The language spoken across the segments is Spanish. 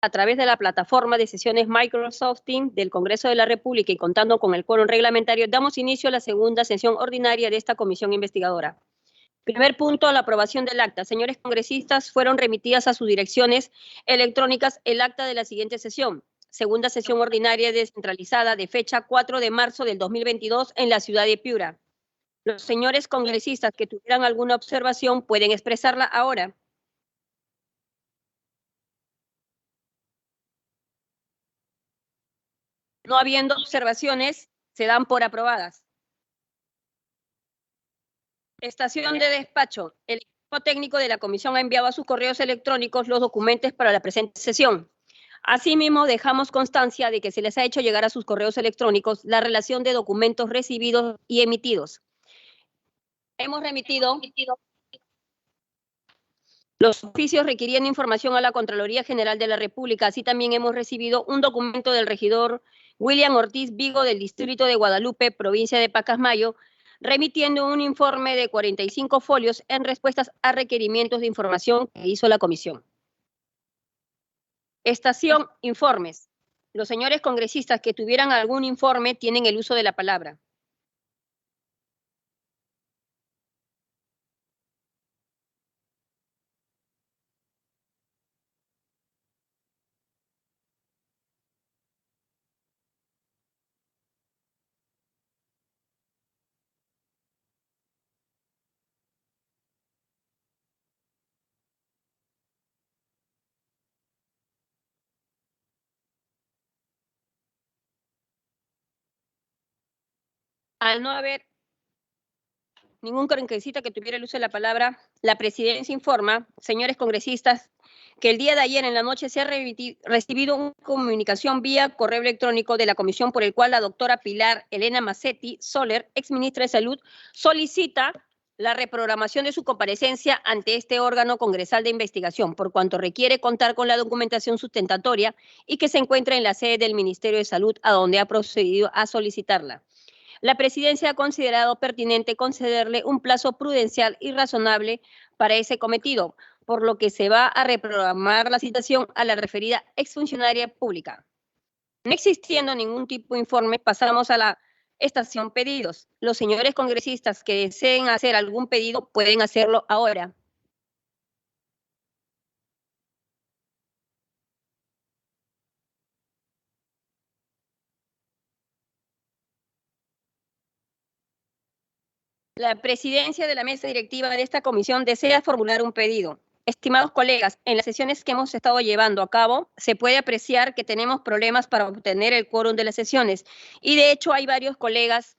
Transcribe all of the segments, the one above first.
a través de la plataforma de sesiones Microsoft Teams del Congreso de la República y contando con el quórum reglamentario, damos inicio a la segunda sesión ordinaria de esta comisión investigadora. Primer punto, la aprobación del acta. Señores congresistas, fueron remitidas a sus direcciones electrónicas el acta de la siguiente sesión. Segunda sesión ordinaria descentralizada de fecha 4 de marzo del 2022 en la ciudad de Piura. Los señores congresistas que tuvieran alguna observación pueden expresarla ahora. No habiendo observaciones, se dan por aprobadas. Estación de despacho. El equipo técnico de la comisión ha enviado a sus correos electrónicos los documentos para la presente sesión. Asimismo, dejamos constancia de que se les ha hecho llegar a sus correos electrónicos la relación de documentos recibidos y emitidos. Hemos remitido los oficios requiriendo información a la Contraloría General de la República. Así también hemos recibido un documento del regidor William Ortiz Vigo del Distrito de Guadalupe, provincia de Pacasmayo, remitiendo un informe de 45 folios en respuestas a requerimientos de información que hizo la comisión. Estación, informes. Los señores congresistas que tuvieran algún informe tienen el uso de la palabra. Al no haber ningún congresista que tuviera el uso de la palabra, la presidencia informa, señores congresistas, que el día de ayer en la noche se ha recibido una comunicación vía correo electrónico de la comisión por el cual la doctora Pilar Elena Macetti Soler, exministra de Salud, solicita la reprogramación de su comparecencia ante este órgano congresal de investigación, por cuanto requiere contar con la documentación sustentatoria y que se encuentra en la sede del Ministerio de Salud, a donde ha procedido a solicitarla. La presidencia ha considerado pertinente concederle un plazo prudencial y razonable para ese cometido, por lo que se va a reprogramar la citación a la referida exfuncionaria pública. No existiendo ningún tipo de informe, pasamos a la estación pedidos. Los señores congresistas que deseen hacer algún pedido pueden hacerlo ahora. La presidencia de la mesa directiva de esta comisión desea formular un pedido. Estimados colegas, en las sesiones que hemos estado llevando a cabo, se puede apreciar que tenemos problemas para obtener el quórum de las sesiones y de hecho hay varios colegas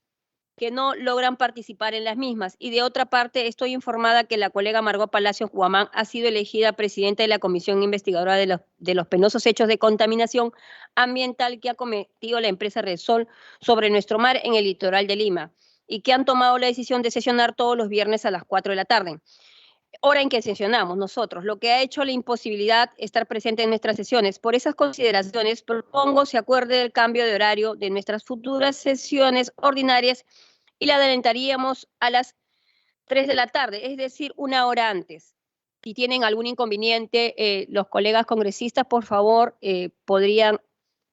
que no logran participar en las mismas. Y de otra parte, estoy informada que la colega Margot Palacios Guamán ha sido elegida presidenta de la Comisión Investigadora de los penosos hechos de contaminación ambiental que ha cometido la empresa Repsol sobre nuestro mar en el litoral de Lima y que han tomado la decisión de sesionar todos los viernes a las 4 de la tarde. Hora en que sesionamos nosotros, lo que ha hecho la imposibilidad estar presente en nuestras sesiones. Por esas consideraciones, propongo se acuerde el cambio de horario de nuestras futuras sesiones ordinarias y la adelantaríamos a las 3 de la tarde, es decir, una hora antes. Si tienen algún inconveniente, los colegas congresistas, por favor, podrían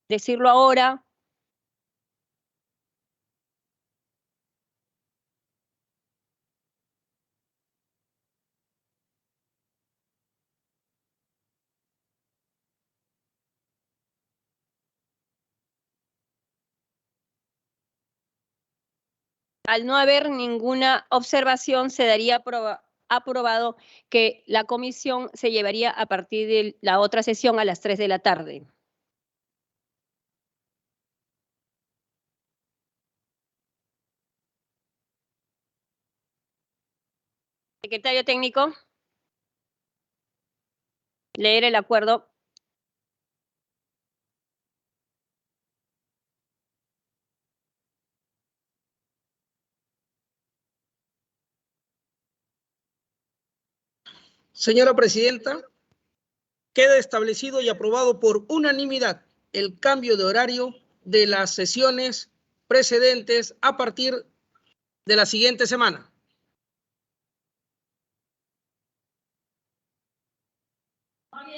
decirlo ahora. Al no haber ninguna observación, se daría aprobado que la comisión se llevaría a partir de la otra sesión a las 3 de la tarde. Secretario técnico, leer el acuerdo. Señora Presidenta, queda establecido y aprobado por unanimidad el cambio de horario de las sesiones precedentes a partir de la siguiente semana.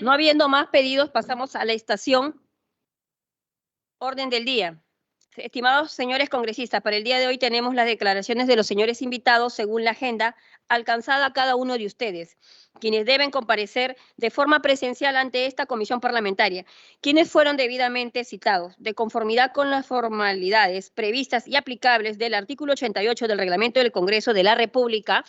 No habiendo más pedidos, pasamos a la estación orden del día. Estimados señores congresistas, para el día de hoy tenemos las declaraciones de los señores invitados según la agenda alcanzada a cada uno de ustedes, quienes deben comparecer de forma presencial ante esta comisión parlamentaria, quienes fueron debidamente citados, de conformidad con las formalidades previstas y aplicables del artículo 88 del Reglamento del Congreso de la República.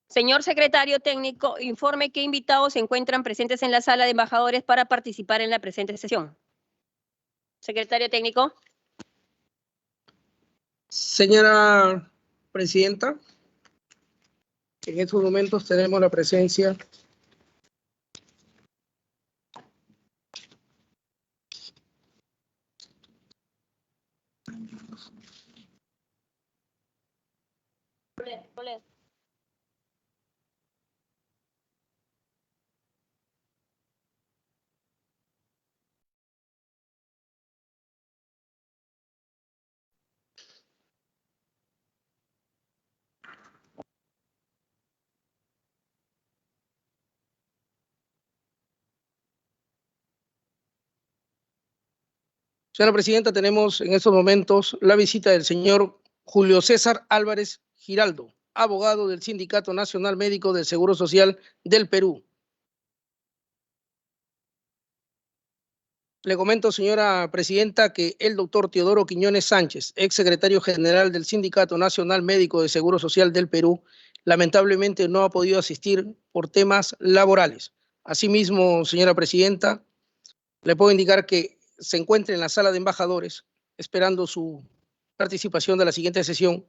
Señor secretario técnico, informe qué invitados se encuentran presentes en la sala de embajadores para participar en la presente sesión. Secretario técnico. Señora presidenta, en estos momentos tenemos la presencia Señora presidenta, tenemos en estos momentos la visita del señor Julio César Álvarez Giraldo, abogado del Sindicato Nacional Médico del Seguro Social del Perú. Le comento, señora presidenta, que el doctor Teodoro Quiñones Sánchez, ex secretario general del Sindicato Nacional Médico de Seguro Social del Perú, lamentablemente no ha podido asistir por temas laborales. Asimismo, señora presidenta, le puedo indicar que se encuentra en la sala de embajadores esperando su participación de la siguiente sesión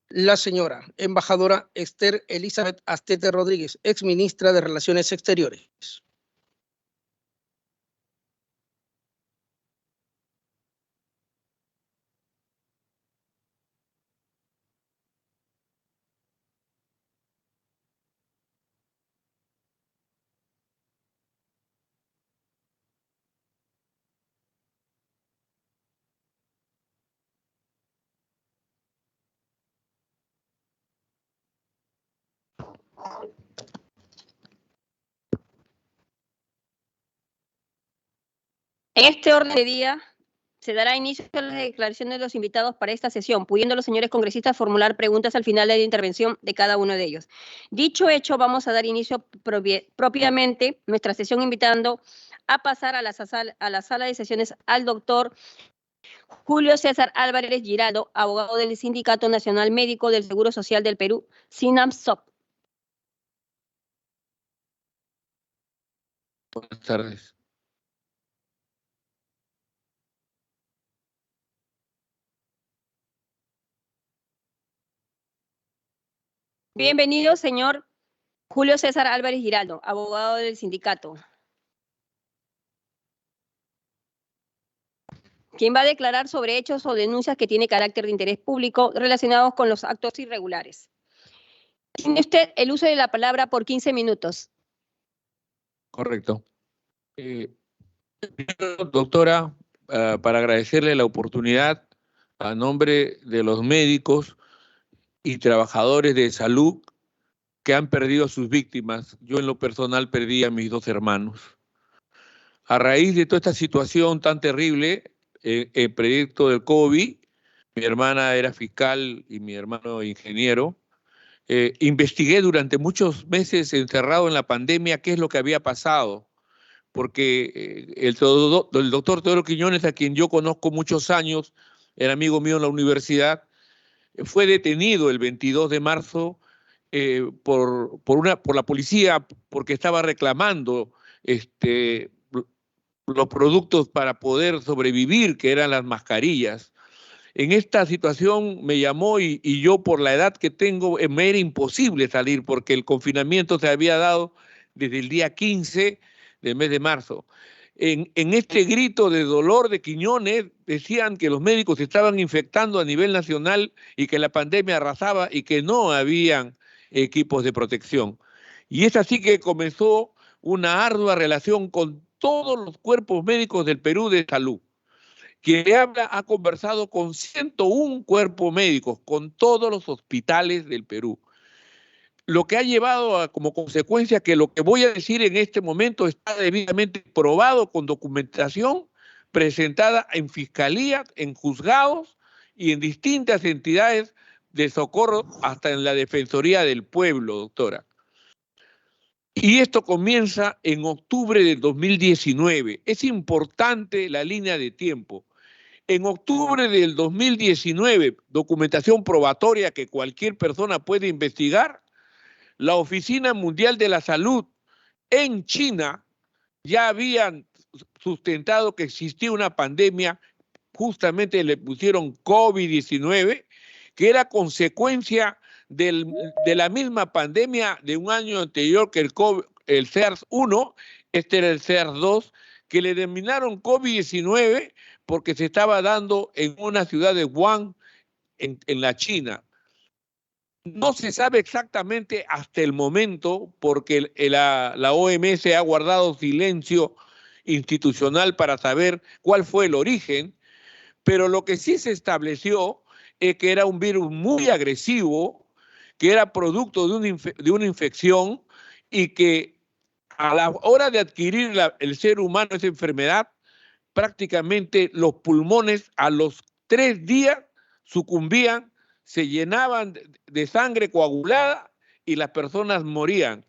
la señora embajadora Esther Elizabeth Astete Rodríguez, ex ministra de Relaciones Exteriores. En este orden de día se dará inicio a las declaraciones de los invitados para esta sesión, pudiendo los señores congresistas formular preguntas al final de la intervención de cada uno de ellos. Dicho hecho, vamos a dar inicio propiamente nuestra sesión invitando a pasar a la sala de sesiones al doctor Julio César Álvarez Giraldo, abogado del Sindicato Nacional Médico del Seguro Social del Perú, SINAMSOP. Buenas tardes. Bienvenido, señor Julio César Álvarez Giraldo, abogado del sindicato. Quien va a declarar sobre hechos o denuncias que tiene carácter de interés público relacionados con los actos irregulares. Tiene usted el uso de la palabra por 15 minutos. Correcto. Doctora, para agradecerle la oportunidad a nombre de los médicos y trabajadores de salud que han perdido a sus víctimas. Yo en lo personal perdí a mis 2 hermanos. A raíz de toda esta situación tan terrible, el proyecto del COVID, mi hermana era fiscal y mi hermano ingeniero, investigué durante muchos meses encerrado en la pandemia qué es lo que había pasado, porque el doctor Teodoro Quiñones, a quien yo conozco muchos años, era amigo mío en la universidad, fue detenido el 22 de marzo por la policía porque estaba reclamando los productos para poder sobrevivir, que eran las mascarillas. En esta situación me llamó y yo por la edad que tengo me era imposible salir porque el confinamiento se había dado desde el día 15 del mes de marzo. En este grito de dolor de Quiñones decían que los médicos se estaban infectando a nivel nacional y que la pandemia arrasaba y que no habían equipos de protección. Y es así que comenzó una ardua relación con todos los cuerpos médicos del Perú de salud. Quien le habla ha conversado con 101 cuerpos médicos, con todos los hospitales del Perú. lo que ha llevado como consecuencia que lo que voy a decir en este momento está debidamente probado con documentación presentada en fiscalía, en juzgados y en distintas entidades de socorro, hasta en la Defensoría del Pueblo, doctora. Y esto comienza en octubre del 2019. Es importante la línea de tiempo. En octubre del 2019, documentación probatoria que cualquier persona puede investigar, la Oficina Mundial de la Salud en China ya habían sustentado que existía una pandemia, justamente le pusieron COVID-19, que era consecuencia de la misma pandemia de un año anterior que el SARS-1, este era el SARS-2, que le denominaron COVID-19 porque se estaba dando en una ciudad de Wuhan, en la China. No se sabe exactamente hasta el momento, porque la OMS ha guardado silencio institucional para saber cuál fue el origen, pero lo que sí se estableció es que era un virus muy agresivo, que era producto de una infección y que a la hora de adquirir el ser humano esa enfermedad, prácticamente los pulmones a los 3 días sucumbían, se llenaban de sangre coagulada y las personas morían.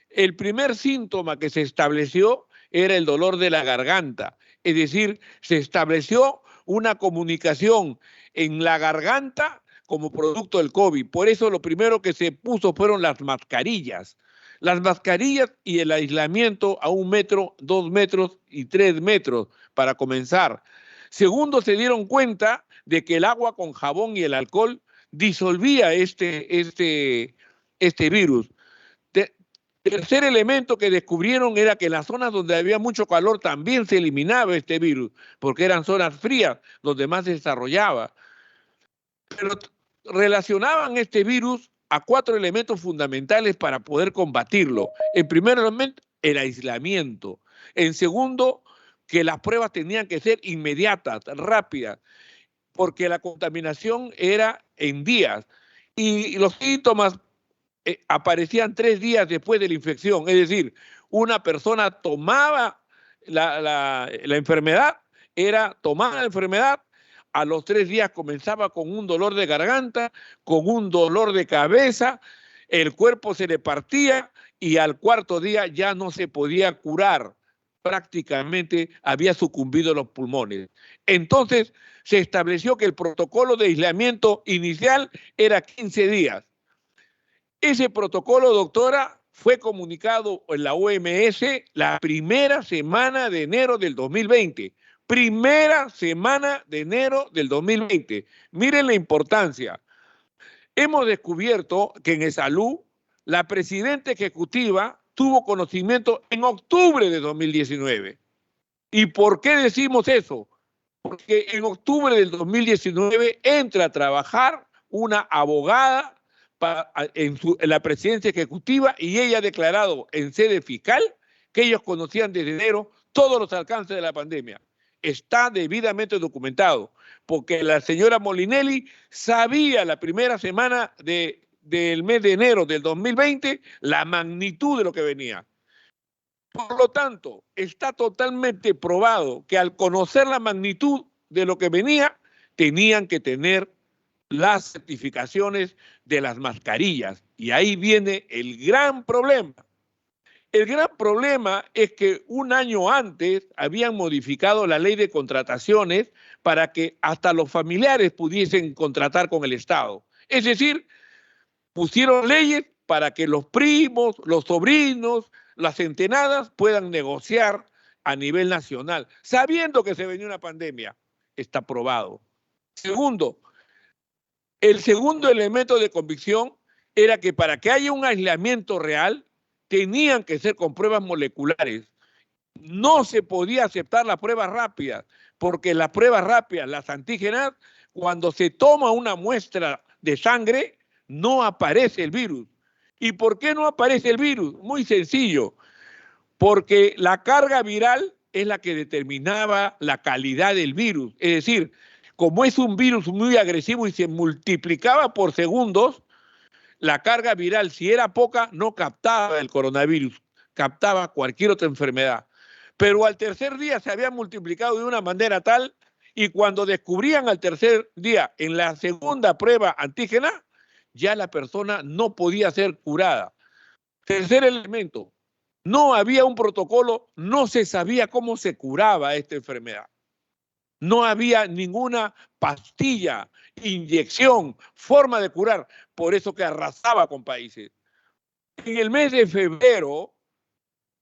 El primer síntoma que se estableció era el dolor de la garganta, es decir, se estableció una comunicación en la garganta como producto del COVID. Por eso lo primero que se puso fueron las mascarillas. Las mascarillas y el aislamiento a 1 metro, 2 metros y 3 metros para comenzar. Segundo, se dieron cuenta de que el agua con jabón y el alcohol disolvía este virus. Tercer elemento que descubrieron era que en las zonas donde había mucho calor también se eliminaba este virus, porque eran zonas frías donde más se desarrollaba. Pero relacionaban este virus a 4 elementos fundamentales para poder combatirlo. En primer elemento, el aislamiento. En segundo, que las pruebas tenían que ser inmediatas, rápidas, porque la contaminación era en días y los síntomas aparecían 3 días después de la infección. Es decir, una persona tomaba la enfermedad, tomaba la enfermedad, a los 3 días comenzaba con un dolor de garganta, con un dolor de cabeza, el cuerpo se le partía y al 4.º día ya no se podía curar. Prácticamente había sucumbido los pulmones. Entonces se estableció que el protocolo de aislamiento inicial era 15 días. Ese protocolo, doctora, fue comunicado en la OMS la primera semana de enero del 2020. Primera semana de enero del 2020. Miren la importancia. Hemos descubierto que en salud la presidenta ejecutiva tuvo conocimiento en octubre de 2019. ¿Y por qué decimos eso? Porque en octubre del 2019 entra a trabajar una abogada en la presidencia ejecutiva y ella ha declarado en sede fiscal que ellos conocían desde enero todos los alcances de la pandemia. Está debidamente documentado, porque la señora Molinelli sabía la primera semana del mes de enero del 2020 la magnitud de lo que venía. Por lo tanto, está totalmente probado que al conocer la magnitud de lo que venía, tenían que tener las certificaciones de las mascarillas. Y ahí viene el gran problema. El gran problema es que un año antes habían modificado la ley de contrataciones para que hasta los familiares pudiesen contratar con el Estado. Es decir, pusieron leyes para que los primos, los sobrinos, las centenadas puedan negociar a nivel nacional, sabiendo que se venía una pandemia. Está probado. Segundo, el segundo elemento de convicción era que para que haya un aislamiento real, tenían que ser con pruebas moleculares. No se podía aceptar las pruebas rápidas, porque las pruebas rápidas, las antígenas, cuando se toma una muestra de sangre, no aparece el virus. ¿Y por qué no aparece el virus? Muy sencillo, porque la carga viral es la que determinaba la calidad del virus. Es decir, como es un virus muy agresivo y se multiplicaba por segundos, la carga viral, si era poca, no captaba el coronavirus, captaba cualquier otra enfermedad. Pero al tercer día se había multiplicado de una manera tal, y cuando descubrían al tercer día en la segunda prueba antígena, ya la persona no podía ser curada. Tercer elemento, no había un protocolo, no se sabía cómo se curaba esta enfermedad. No había ninguna pastilla, inyección, forma de curar, por eso que arrasaba con países. En el mes de febrero,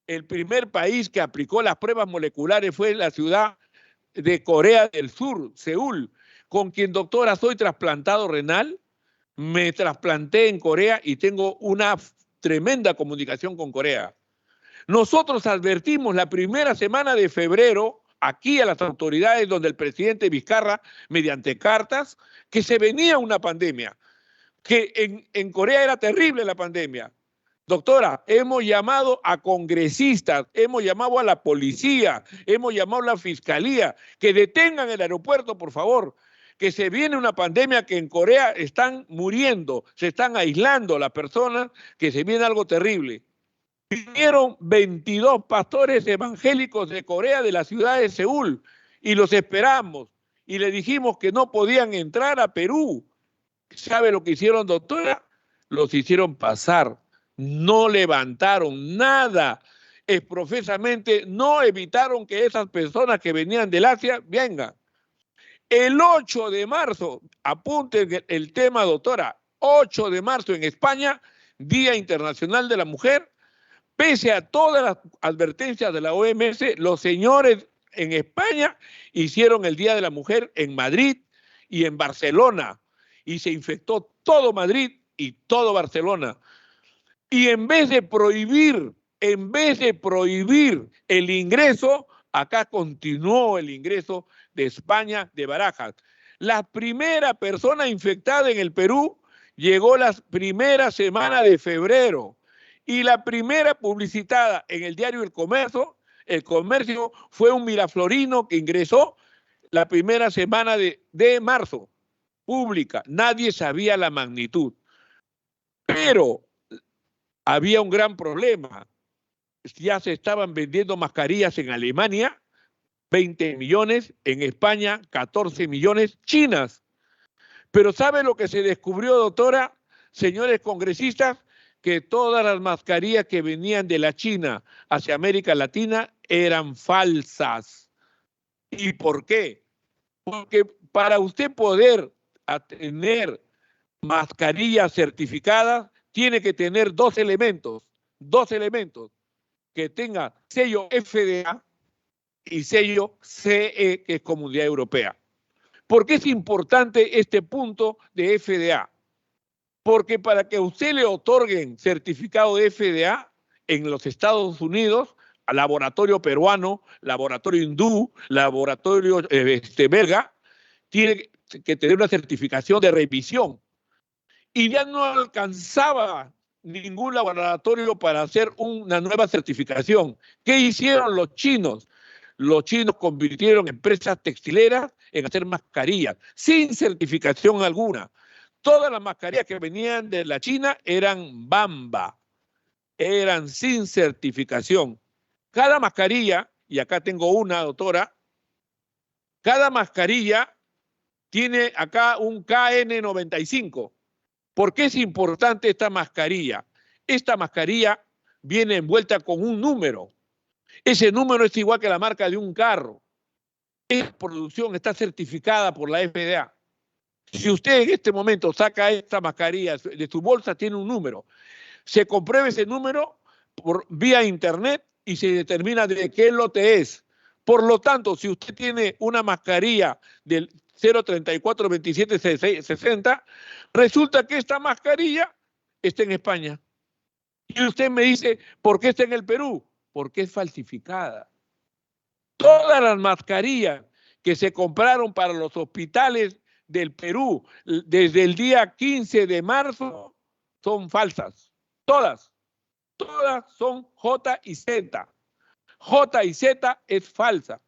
el primer país que aplicó las pruebas moleculares fue la ciudad de Corea del Sur, Seúl, con quien, doctora, soy trasplantado renal, me trasplanté en Corea y tengo una tremenda comunicación con Corea. Nosotros advertimos la primera semana de febrero aquí a las autoridades, donde el presidente Vizcarra, mediante cartas, que se venía una pandemia, que en Corea era terrible la pandemia. Doctora, hemos llamado a congresistas, hemos llamado a la policía, hemos llamado a la fiscalía, que detengan el aeropuerto, por favor, que se viene una pandemia, que en Corea están muriendo, se están aislando las personas, que se viene algo terrible. Vinieron 22 pastores evangélicos de Corea, de la ciudad de Seúl, y los esperamos, y le dijimos que no podían entrar a Perú. ¿Sabe lo que hicieron, doctora? Los hicieron pasar, no levantaron nada, profesamente no evitaron que esas personas que venían del Asia vengan. El 8 de marzo, apunten el tema, doctora, 8 de marzo en España, Día Internacional de la Mujer. Pese a todas las advertencias de la OMS, los señores en España hicieron el Día de la Mujer en Madrid y en Barcelona, y se infectó todo Madrid y todo Barcelona. Y en vez de prohibir el ingreso, acá continuó el ingreso de España, de Barajas. La primera persona infectada en el Perú llegó la primera semana de febrero. Y la primera publicitada en el diario El Comercio fue un miraflorino que ingresó la primera semana de marzo, pública. Nadie sabía la magnitud. Pero había un gran problema. Ya se estaban vendiendo mascarillas en Alemania, 20 millones, en España, 14 millones chinas. Pero ¿sabe lo que se descubrió, doctora, señores congresistas? Que todas las mascarillas que venían de la China hacia América Latina eran falsas. ¿Y por qué? Porque para usted poder tener mascarillas certificadas, tiene que tener dos elementos, que tenga sello FDA y sello CE, que es Comunidad Europea. ¿Por qué es importante este punto de FDA? Porque para que a usted le otorguen certificado de FDA en los Estados Unidos, al laboratorio peruano, laboratorio hindú, laboratorio belga, tiene que tener una certificación de revisión. Y ya no alcanzaba ningún laboratorio para hacer una nueva certificación. ¿Qué hicieron los chinos? Los chinos convirtieron empresas textileras en hacer mascarillas, sin certificación alguna. Todas las mascarillas que venían de la China eran Bamba, eran sin certificación. Cada mascarilla, y acá tengo una, doctora, cada mascarilla tiene acá un KN95. ¿Por qué es importante esta mascarilla? Esta mascarilla viene envuelta con un número. Ese número es igual que la marca de un carro. Esta producción está certificada por la FDA. Si usted en este momento saca esta mascarilla de su bolsa, tiene un número. Se comprueba ese número por vía internet y se determina de qué lote es. Por lo tanto, si usted tiene una mascarilla del 0342760, resulta que esta mascarilla está en España. Y usted me dice, ¿por qué está en el Perú? Porque es falsificada. Todas las mascarillas que se compraron para los hospitales del Perú desde el día 15 de marzo son falsas. Todas son J y Z. J y Z es falsa.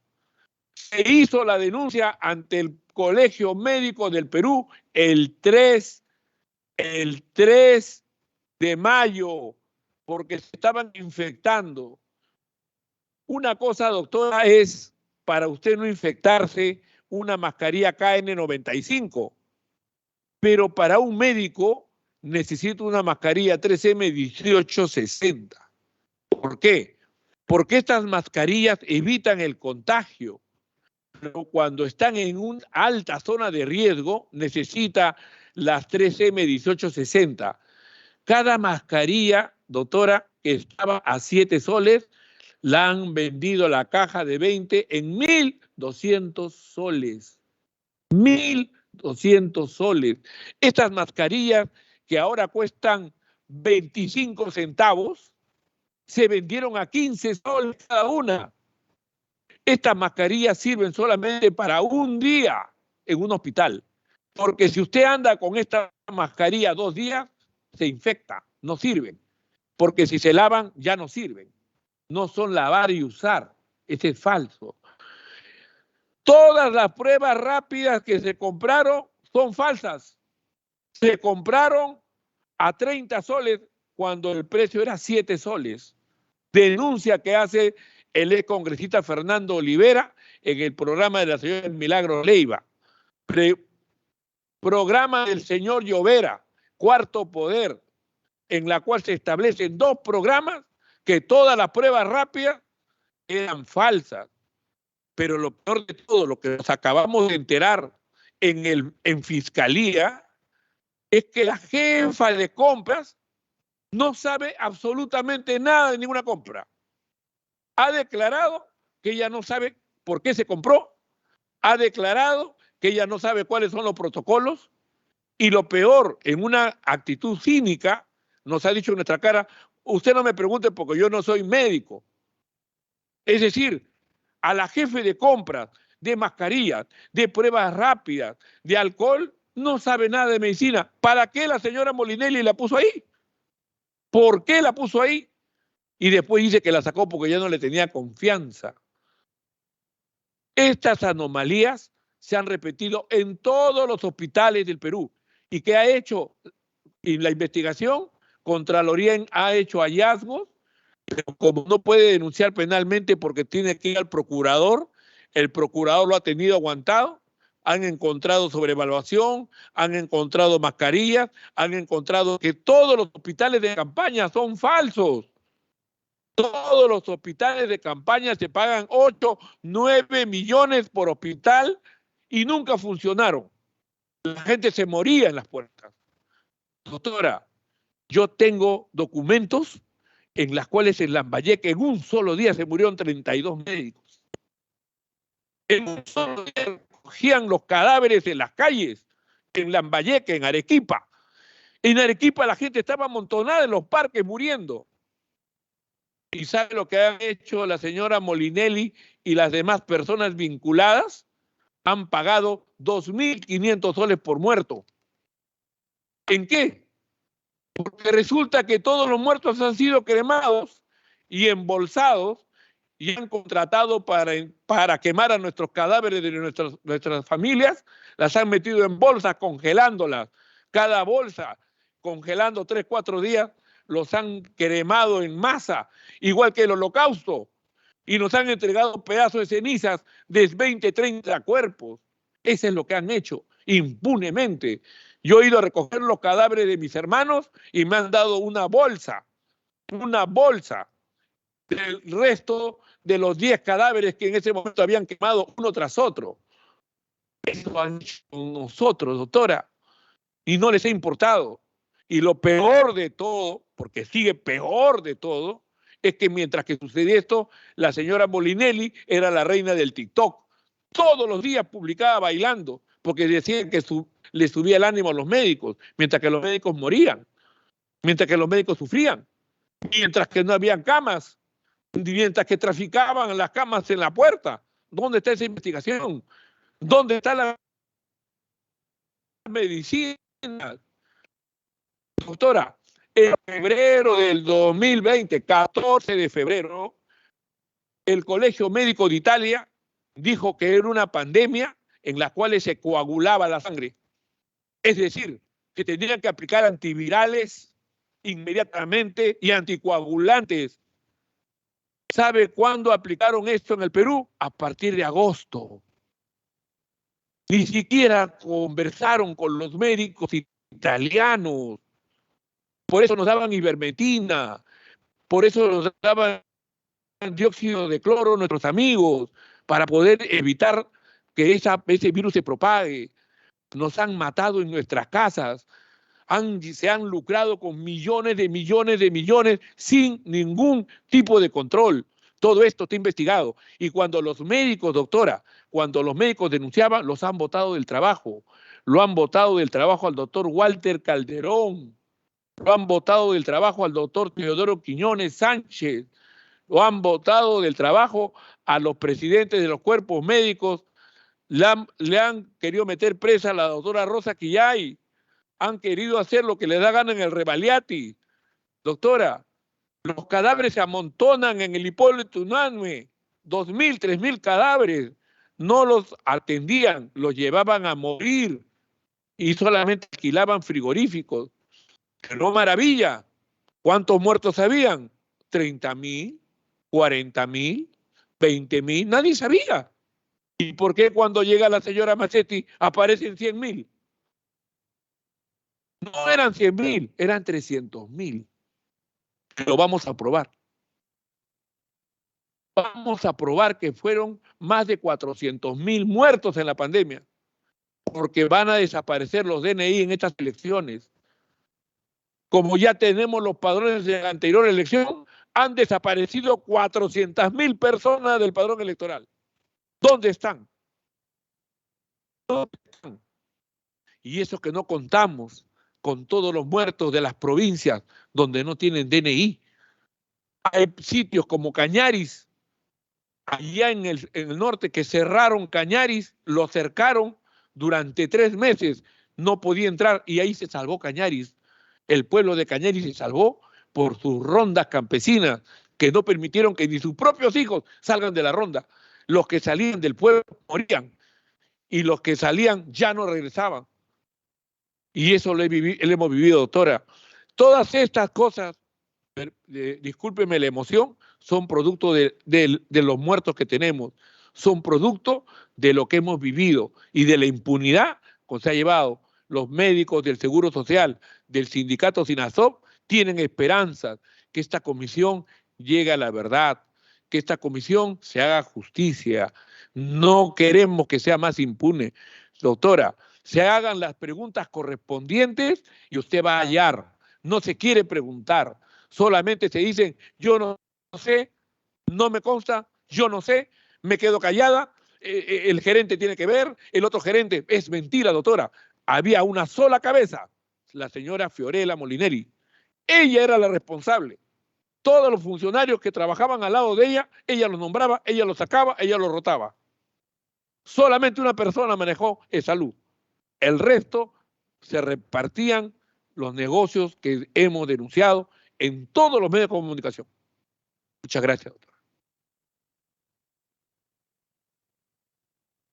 Se hizo la denuncia ante el Colegio Médico del Perú el 3 el 3 de mayo, porque se estaban infectando. Una cosa, doctora, es para usted no infectarse una mascarilla KN95, pero para un médico necesita una mascarilla 3M1860. ¿Por qué? Porque estas mascarillas evitan el contagio, pero cuando están en una alta zona de riesgo necesita las 3M1860. Cada mascarilla, doctora, que estaba a 7 soles, la han vendido la caja de 20 en 1.200 soles. 1.200 soles. Estas mascarillas que ahora cuestan 25 centavos, se vendieron a 15 soles cada una. Estas mascarillas sirven solamente para un día en un hospital, porque si usted anda con esta mascarilla 2 días, se infecta, no sirven, porque si se lavan ya no sirven, no son lavar y usar, ese es falso. Todas las pruebas rápidas que se compraron son falsas, se compraron a 30 soles cuando el precio era 7 soles. Denuncia que hace el ex congresista Fernando Olivera en el programa de la señora Milagro Leiva. Programa del señor Llovera, Cuarto Poder, en la cual se establecen 2 programas que todas las pruebas rápidas eran falsas. Pero lo peor de todo, lo que nos acabamos de enterar en Fiscalía, es que la jefa de compras no sabe absolutamente nada de ninguna compra. Ha declarado que ella no sabe por qué se compró, ha declarado que ella no sabe cuáles son los protocolos, y lo peor, en una actitud cínica, nos ha dicho en nuestra cara, usted no me pregunte porque yo no soy médico. Es decir, a la jefe de compras, de mascarillas, de pruebas rápidas, de alcohol, no sabe nada de medicina. ¿Para qué la señora Molinelli la puso ahí? ¿Por qué la puso ahí? Y después dice que la sacó porque ya no le tenía confianza. Estas anomalías se han repetido en todos los hospitales del Perú. ¿Y qué ha hecho? Y la investigación, Contraloría ha hecho hallazgos, pero como no puede denunciar penalmente porque tiene que ir al procurador, el procurador lo ha tenido aguantado, han encontrado sobrevaluación, han encontrado mascarillas, han encontrado que todos los hospitales de campaña son falsos. Todos los hospitales de campaña se pagan 8, 9 millones por hospital y nunca funcionaron. La gente se moría en las puertas. Doctora, yo tengo documentos en las cuales en Lambayeque en un solo día se murieron 32 médicos. En un solo día cogían los cadáveres en las calles, en Lambayeque, en Arequipa. En Arequipa la gente estaba amontonada en los parques muriendo. ¿Y sabe lo que han hecho la señora Molinelli y las demás personas vinculadas? Han pagado 2.500 soles por muerto. ¿En qué? Porque resulta que todos los muertos han sido cremados y embolsados y han contratado para quemar a nuestros cadáveres de nuestras familias, las han metido en bolsas congelándolas. Cada bolsa, congelando 3, 4 días, los han cremado en masa, igual que el Holocausto, y nos han entregado pedazos de cenizas de 20, 30 cuerpos. Eso es lo que han hecho, impunemente. Yo he ido a recoger los cadáveres de mis hermanos y me han dado una bolsa del resto de los 10 cadáveres que en ese momento habían quemado uno tras otro. Eso han hecho nosotros, doctora, y no les ha importado. Y lo peor de todo, porque sigue peor de todo, es que mientras que sucedía esto, la señora Molinelli era la reina del TikTok. Todos los días publicaba bailando, porque decían que le subía el ánimo a los médicos, mientras que los médicos morían, mientras que los médicos sufrían, mientras que no habían camas, mientras que traficaban las camas en la puerta. ¿Dónde está esa investigación? ¿Dónde está la medicina? Doctora, en febrero del 2020, 14 de febrero, el Colegio Médico de Italia dijo que era una pandemia en la cual se coagulaba la sangre. Es decir, que tenían que aplicar antivirales inmediatamente y anticoagulantes. ¿Sabe cuándo aplicaron esto en el Perú? A partir de agosto. Ni siquiera conversaron con los médicos italianos. Por eso nos daban ivermectina, por eso nos daban dióxido de cloro nuestros amigos, para poder evitar que ese virus se propague. Nos han matado en nuestras casas, se han lucrado con millones de millones sin ningún tipo de control. Todo esto está investigado. Y cuando los médicos, doctora, cuando los médicos denunciaban, los han botado del trabajo. Lo han botado del trabajo al doctor Walter Calderón. Lo han botado del trabajo al doctor Teodoro Quiñones Sánchez. Lo han botado del trabajo a los presidentes de los cuerpos médicos. Le han querido meter presa a la doctora Rosa Quillay. Han querido hacer lo que les da gana en el Revaliati. Doctora, los cadáveres se amontonan en el Hipólito Unanue. 2.000, 3.000 cadáveres. No los atendían, los llevaban a morir y solamente alquilaban frigoríficos. Pero maravilla, ¿cuántos muertos habían? 30.000, 40.000, 20.000, nadie sabía. ¿Y por qué cuando llega la señora Macetti aparecen 100.000? No eran 100.000, eran 300.000. Lo vamos a probar. Vamos a probar que fueron más de 400.000 muertos en la pandemia, porque van a desaparecer los DNI en estas elecciones. Como ya tenemos los padrones de la anterior elección, han desaparecido 400.000 personas del padrón electoral. ¿Dónde están? ¿Dónde están? Y eso que no contamos con todos los muertos de las provincias donde no tienen DNI. Hay sitios como Cañaris, allá en el norte, que cerraron Cañaris, lo cercaron durante 3 meses, no podía entrar y ahí se salvó Cañaris. El pueblo de Cañaris se salvó por sus rondas campesinas, que no permitieron que ni sus propios hijos salgan de la ronda. Los que salían del pueblo morían y los que salían ya no regresaban. Y eso lo hemos vivido, doctora. Todas estas cosas, discúlpeme la emoción, son producto de los muertos que tenemos, son producto de lo que hemos vivido y de la impunidad que se ha llevado. Los médicos del Seguro Social, del sindicato SINASOP, tienen esperanzas que esta comisión llegue a la verdad, que esta comisión se haga justicia. No queremos que sea más impune. Doctora, se hagan las preguntas correspondientes y usted va a hallar. No se quiere preguntar, solamente se dicen, yo no sé, no me consta, yo no sé, me quedo callada, el gerente tiene que ver, el otro gerente. Es mentira, doctora. Había una sola cabeza, la señora Fiorella Molineri. Ella era la responsable. Todos los funcionarios que trabajaban al lado de ella los nombraba, ella los sacaba, ella los rotaba. Solamente una persona manejó salud. El resto se repartían los negocios que hemos denunciado en todos los medios de comunicación. Muchas gracias, doctora.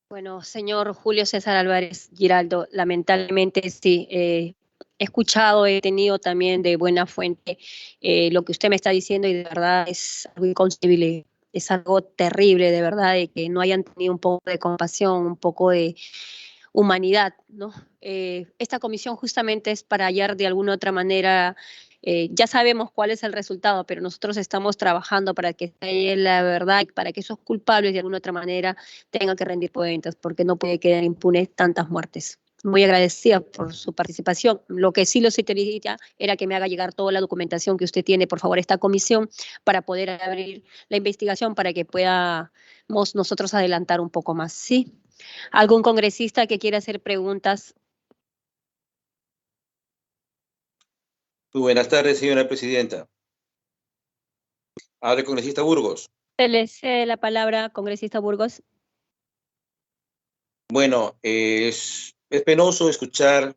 Bueno, señor Julio César Álvarez Giraldo, lamentablemente sí, he escuchado, he tenido también de buena fuente lo que usted me está diciendo y de verdad es algo inconcebible, es algo terrible, de verdad, de que no hayan tenido un poco de compasión, un poco de humanidad, ¿no? Esta comisión justamente es para hallar de alguna otra manera, ya sabemos cuál es el resultado, pero nosotros estamos trabajando para que esté la verdad y para que esos culpables de alguna otra manera tengan que rendir cuentas, porque no puede quedar impunes tantas muertes. Muy agradecida por su participación. Lo que sí lo solicitaría era que me haga llegar toda la documentación que usted tiene, por favor, a esta comisión, para poder abrir la investigación, para que podamos nosotros adelantar un poco más. ¿Sí? ¿Algún congresista que quiera hacer preguntas? Muy buenas tardes, señora presidenta. Habla el congresista Burgos. Se le cede la palabra, congresista Burgos. Bueno, es penoso escuchar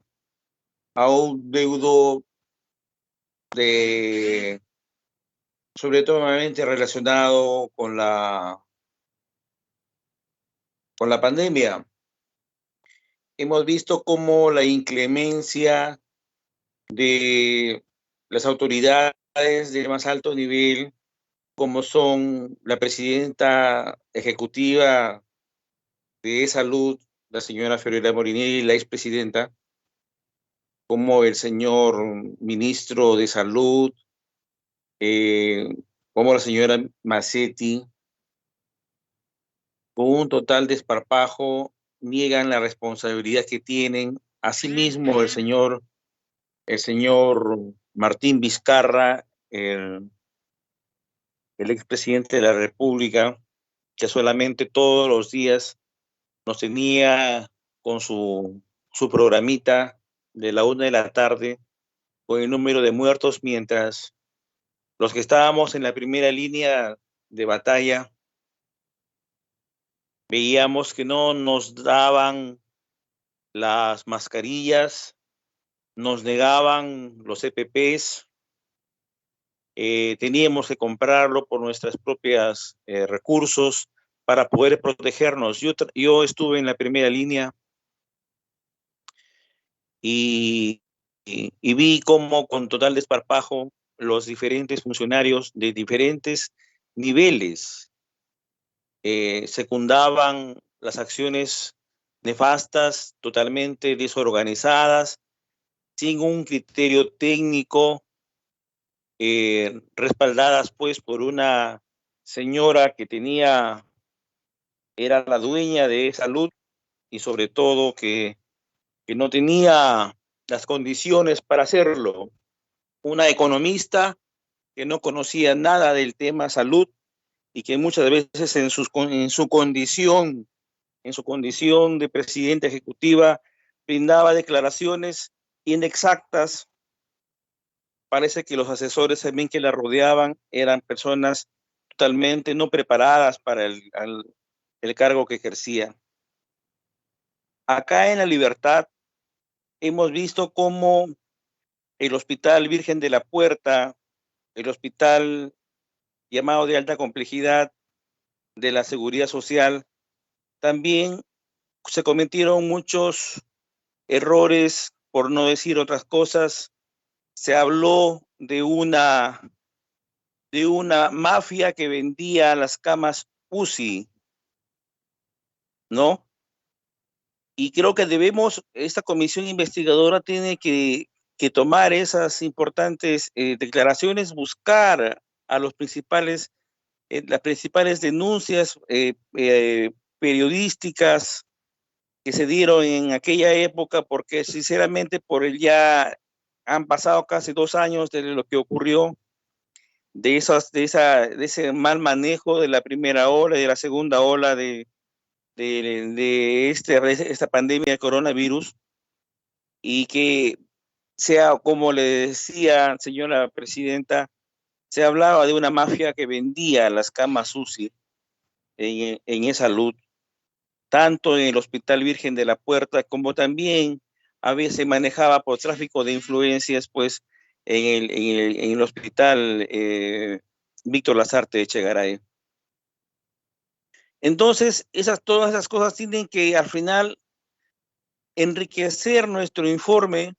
a un deudo sobre todo relacionado con la pandemia. Hemos visto cómo la inclemencia de las autoridades del más alto nivel, como son la presidenta ejecutiva de Salud, la señora Fiorella Morinelli, la expresidenta, como el señor ministro de Salud, como la señora Massetti, con un total desparpajo, niegan la responsabilidad que tienen. Asimismo, el señor Martín Vizcarra, el expresidente de la República, que solamente todos los días nos tenía con su programita de la 1 de la tarde, con el número de muertos, mientras los que estábamos en la primera línea de batalla veíamos que no nos daban las mascarillas, nos negaban los EPPs, teníamos que comprarlo por nuestros propios recursos para poder protegernos. Yo estuve en la primera línea y vi cómo con total desparpajo los diferentes funcionarios de diferentes niveles secundaban las acciones nefastas, totalmente desorganizadas, sin un criterio técnico, respaldadas pues por una señora que era la dueña de Salud y sobre todo que no tenía las condiciones para hacerlo. Una economista que no conocía nada del tema salud y que muchas veces en su condición de presidenta ejecutiva brindaba declaraciones inexactas. Parece que los asesores también que la rodeaban eran personas totalmente no preparadas para el cargo que ejercía. Acá en La Libertad hemos visto cómo el Hospital Virgen de la Puerta, el hospital llamado de alta complejidad de la Seguridad Social, también se cometieron muchos errores, por no decir otras cosas. Se habló de una mafia que vendía las camas UCI, ¿no? Y creo que esta comisión investigadora tiene que tomar esas importantes declaraciones, buscar a las principales denuncias periodísticas que se dieron en aquella época, porque sinceramente ya han pasado casi 2 años de lo que ocurrió, de ese mal manejo de la primera ola y de la segunda ola de esta pandemia de coronavirus, y que sea, como le decía, señora presidenta, se hablaba de una mafia que vendía las camas UCI en esa Salud, tanto en el Hospital Virgen de la Puerta como también a veces se manejaba por tráfico de influencias, pues, en el Hospital Víctor Lasarte de Echegaray. Entonces, todas esas cosas tienen que al final enriquecer nuestro informe,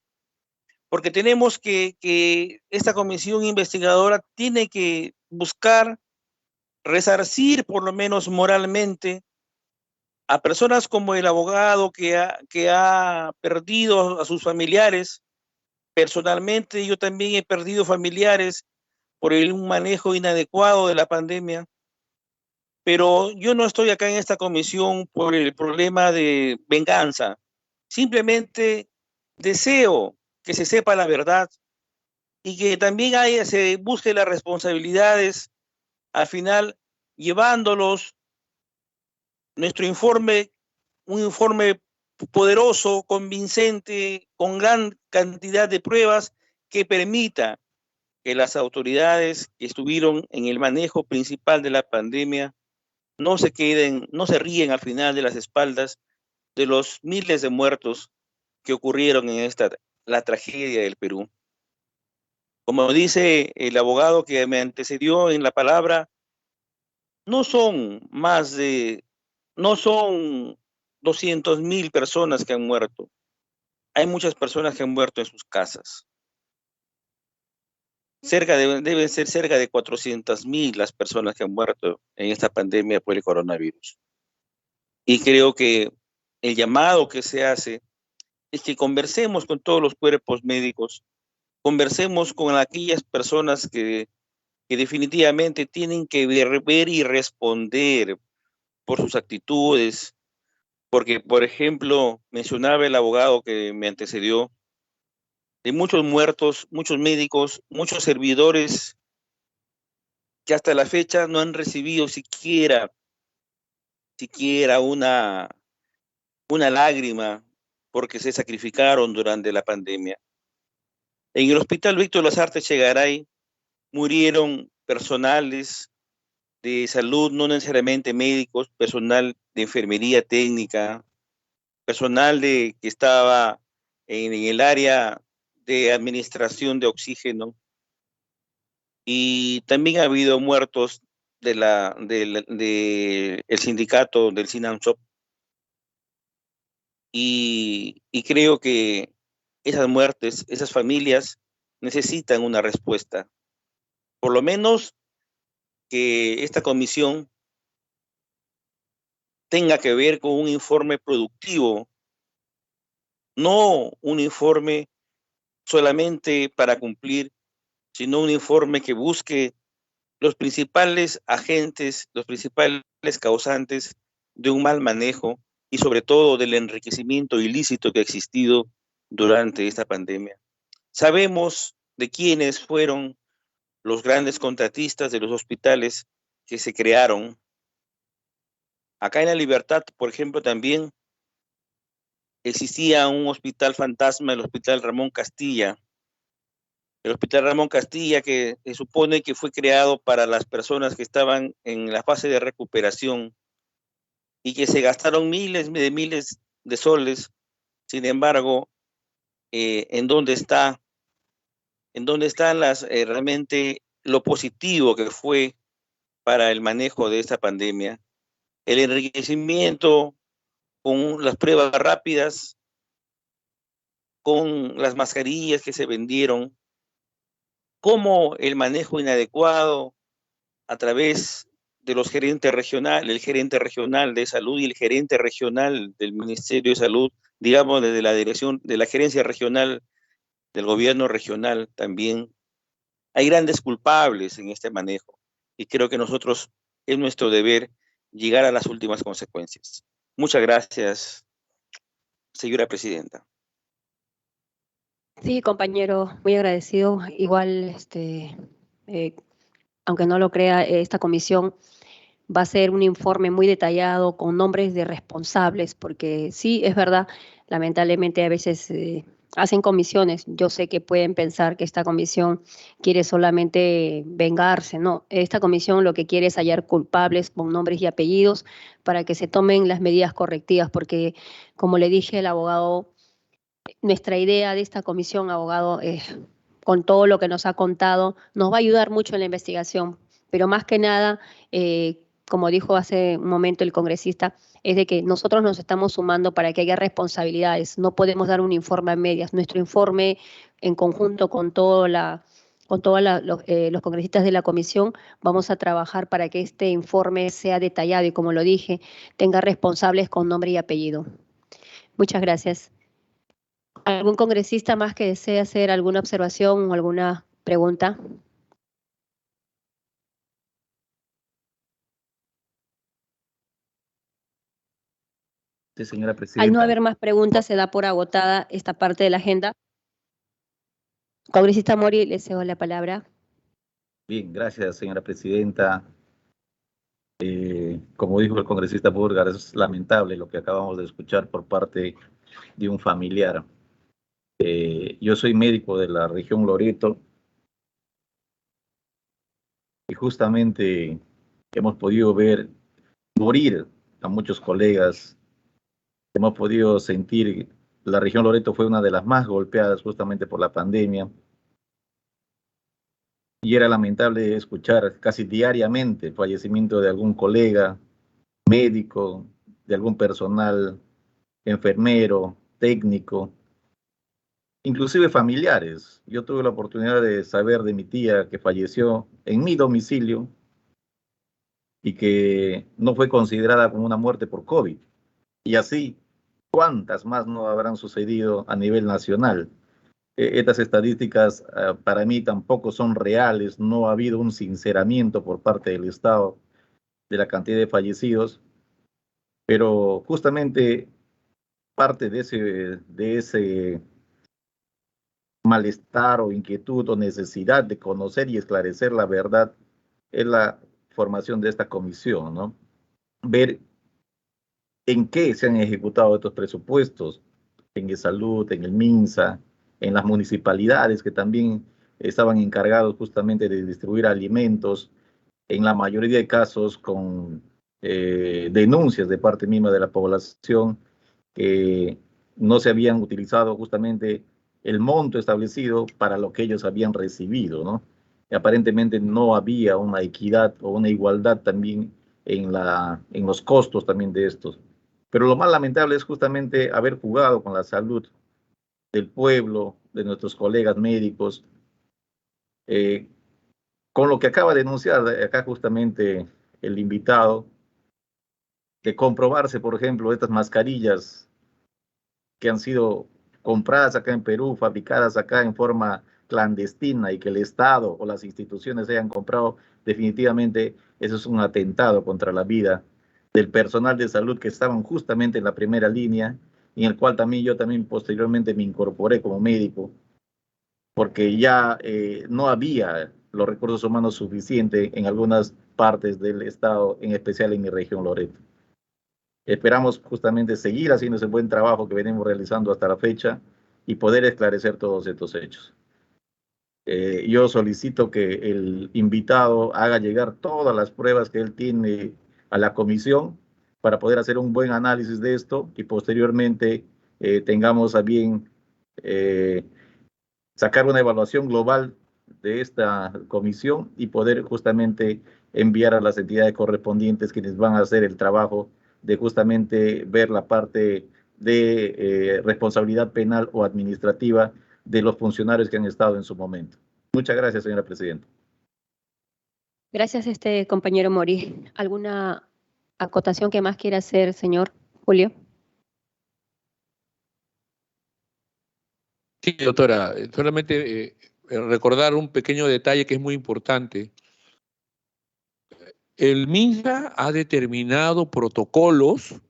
porque tenemos que esta comisión investigadora tiene que buscar resarcir por lo menos moralmente a personas como el abogado que ha perdido a sus familiares. Personalmente, yo también he perdido familiares por un manejo inadecuado de la pandemia, pero yo no estoy acá en esta comisión por el problema de venganza. Simplemente deseo que se sepa la verdad y que también se busque las responsabilidades, al final llevándolos nuestro informe, un informe poderoso, convincente, con gran cantidad de pruebas que permita que las autoridades que estuvieron en el manejo principal de la pandemia no se ríen al final de las espaldas de los miles de muertos que ocurrieron en la tragedia del Perú. Como dice el abogado que me antecedió en la palabra, no son 200,000 personas que han muerto. Hay muchas personas que han muerto en sus casas. Deben ser cerca de 400.000 las personas que han muerto en esta pandemia por el coronavirus. Y creo que el llamado que se hace es que conversemos con todos los cuerpos médicos, conversemos con aquellas personas que definitivamente tienen que ver y responder por sus actitudes, porque, por ejemplo, mencionaba el abogado que me antecedió, de muchos muertos, muchos médicos, muchos servidores que hasta la fecha no han recibido siquiera una lágrima porque se sacrificaron durante la pandemia. En el Hospital Víctor Lazarte Chegaray murieron personales de salud, no necesariamente médicos, personal de enfermería técnica, personal que estaba en el área de administración de oxígeno, y también ha habido muertos del sindicato del SINAMSOP, y creo que esas muertes, esas familias necesitan una respuesta. Por lo menos que esta comisión tenga que ver con un informe productivo, no un informe solamente para cumplir, sino un informe que busque los principales agentes, los principales causantes de un mal manejo y sobre todo del enriquecimiento ilícito que ha existido durante esta pandemia. Sabemos de quiénes fueron los grandes contratistas de los hospitales que se crearon. Acá en La Libertad, por ejemplo, también existía un hospital fantasma, el Hospital Ramón Castilla. El Hospital Ramón Castilla, que se supone que fue creado para las personas que estaban en la fase de recuperación y que se gastaron miles de soles. Sin embargo, ¿en dónde están realmente lo positivo que fue para el manejo de esta pandemia? El enriquecimiento con las pruebas rápidas, con las mascarillas que se vendieron, como el manejo inadecuado a través de los gerentes regionales, el gerente regional de salud y el gerente regional del Ministerio de Salud, digamos desde la dirección de la gerencia regional del gobierno regional también. Hay grandes culpables en este manejo y creo que nosotros es nuestro deber llegar a las últimas consecuencias. Muchas gracias, señora presidenta. Sí, compañero, muy agradecido. Igual, aunque no lo crea, esta comisión va a ser un informe muy detallado con nombres de responsables, porque sí, es verdad, lamentablemente a veces hacen comisiones. Yo sé que pueden pensar que esta comisión quiere solamente vengarse, no. Esta comisión lo que quiere es hallar culpables con nombres y apellidos para que se tomen las medidas correctivas, porque como le dije al abogado, nuestra idea de esta comisión, abogado, con todo lo que nos ha contado, nos va a ayudar mucho en la investigación, pero más que nada, como dijo hace un momento el congresista, es de que nosotros nos estamos sumando para que haya responsabilidades. No podemos dar un informe a medias. Nuestro informe, en conjunto con todos los congresistas de la comisión, vamos a trabajar para que este informe sea detallado y, como lo dije, tenga responsables con nombre y apellido. Muchas gracias. ¿Algún congresista más que desee hacer alguna observación o alguna pregunta? Sí, señora presidenta. Al no haber más preguntas, se da por agotada esta parte de la agenda. Congresista Mori, le cedo la palabra. Bien, gracias, señora presidenta. Como dijo el congresista Burgar, es lamentable lo que acabamos de escuchar por parte de un familiar. Yo soy médico de la región Loreto y justamente hemos podido ver morir a muchos colegas. Hemos podido sentir, la región Loreto fue una de las más golpeadas justamente por la pandemia. Y era lamentable escuchar casi diariamente el fallecimiento de algún colega, médico, de algún personal, enfermero, técnico. inclusive familiares. Yo tuve la oportunidad de saber de mi tía que falleció en mi domicilio y que no fue considerada como una muerte por COVID. Y así, ¿cuántas más no habrán sucedido a nivel nacional? Estas estadísticas para mí tampoco son reales, no ha habido un sinceramiento por parte del Estado de la cantidad de fallecidos, pero justamente parte de ese malestar o inquietud o necesidad de conocer y esclarecer la verdad es la formación de esta comisión, ¿no? Ver en qué se han ejecutado estos presupuestos, en el salud, en el MINSA, en las municipalidades que también estaban encargados justamente de distribuir alimentos, en la mayoría de casos con denuncias de parte misma de la población que no se habían utilizado justamente el monto establecido para lo que ellos habían recibido, ¿no? Y aparentemente no había una equidad o una igualdad también en los costos también de estos. Pero lo más lamentable es justamente haber jugado con la salud del pueblo, de nuestros colegas médicos, con lo que acaba de denunciar acá justamente el invitado, de comprobarse, por ejemplo, estas mascarillas que han sido compradas acá en Perú, fabricadas acá en forma clandestina y que el Estado o las instituciones hayan comprado, definitivamente eso es un atentado contra la vida del personal de salud que estaban justamente en la primera línea, en el cual también yo también posteriormente me incorporé como médico, porque ya no había los recursos humanos suficientes en algunas partes del Estado, en especial en mi región Loreto. Esperamos justamente seguir haciendo ese buen trabajo que venimos realizando hasta la fecha y poder esclarecer todos estos hechos. Yo solicito que el invitado haga llegar todas las pruebas que él tiene a la comisión para poder hacer un buen análisis de esto y posteriormente tengamos a bien sacar una evaluación global de esta comisión y poder justamente enviar a las entidades correspondientes quienes van a hacer el trabajo de justamente ver la parte de responsabilidad penal o administrativa de los funcionarios que han estado en su momento. Muchas gracias, señora presidenta. Gracias, compañero Mori. ¿Alguna acotación que más quiera hacer, señor Julio? Sí, doctora, solamente recordar un pequeño detalle que es muy importante. El MINSA ha determinado protocolos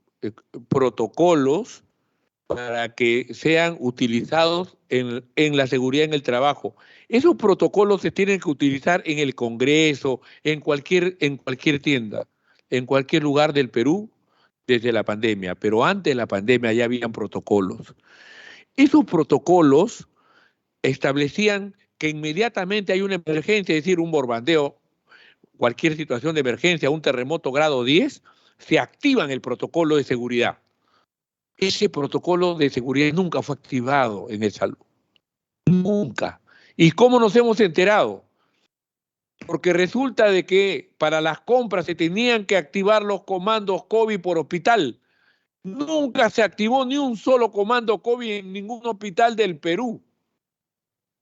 para que sean utilizados en la seguridad en el trabajo. Esos protocolos se tienen que utilizar en el Congreso, en cualquier tienda, en cualquier lugar del Perú desde la pandemia, pero antes de la pandemia ya habían protocolos. Esos protocolos establecían que inmediatamente hay una emergencia, es decir, un bombardeo, cualquier situación de emergencia, un terremoto grado 10, se activan el protocolo de seguridad. Ese protocolo de seguridad nunca fue activado en el salud. Nunca. ¿Y cómo nos hemos enterado? Porque resulta de que para las compras se tenían que activar los comandos COVID por hospital. Nunca se activó ni un solo comando COVID en ningún hospital del Perú.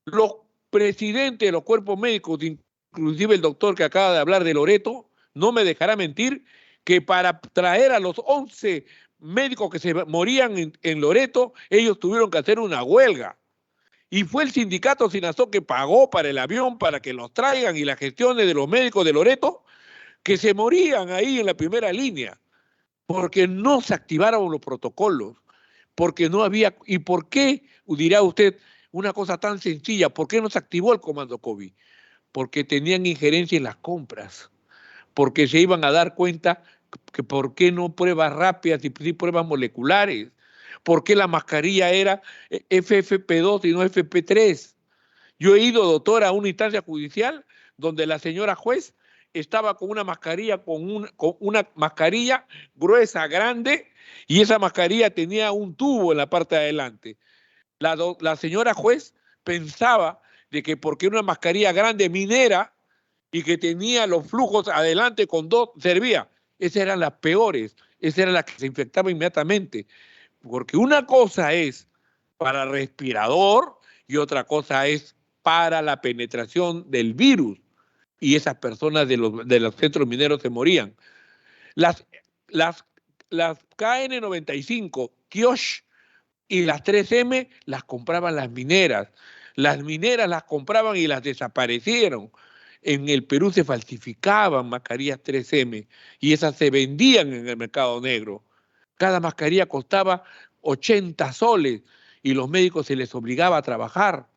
Los presidentes de los cuerpos médicos, inclusive el doctor que acaba de hablar de Loreto, no me dejará mentir que para traer a los 11 médicos que se morían en Loreto, ellos tuvieron que hacer una huelga. Y fue el sindicato Sinazó que pagó para el avión para que los traigan y las gestiones de los médicos de Loreto que se morían ahí en la primera línea, porque no se activaron los protocolos, porque no había... ¿Y por qué? Dirá usted, una cosa tan sencilla, ¿por qué no se activó el comando COVID? Porque tenían injerencia en las compras, porque se iban a dar cuenta que por qué no pruebas rápidas y sí pruebas moleculares, por qué la mascarilla era FFP2 y no FP3. Yo he ido, doctora, a una instancia judicial donde la señora juez estaba con una mascarilla, con una mascarilla gruesa, grande, y esa mascarilla tenía un tubo en la parte de adelante. La señora juez pensaba de que porque era una mascarilla grande minera y que tenía los flujos adelante con dos, servía. Esas eran las peores, esas eran las que se infectaban inmediatamente. Porque una cosa es para respirador y otra cosa es para la penetración del virus. Y esas personas de los centros mineros se morían. Las KN95, Kiosh y las 3M las compraban las mineras. Las mineras las compraban y las desaparecieron. En el Perú se falsificaban mascarillas 3M y esas se vendían en el mercado negro. Cada mascarilla costaba 80 soles y los médicos se les obligaba a trabajar.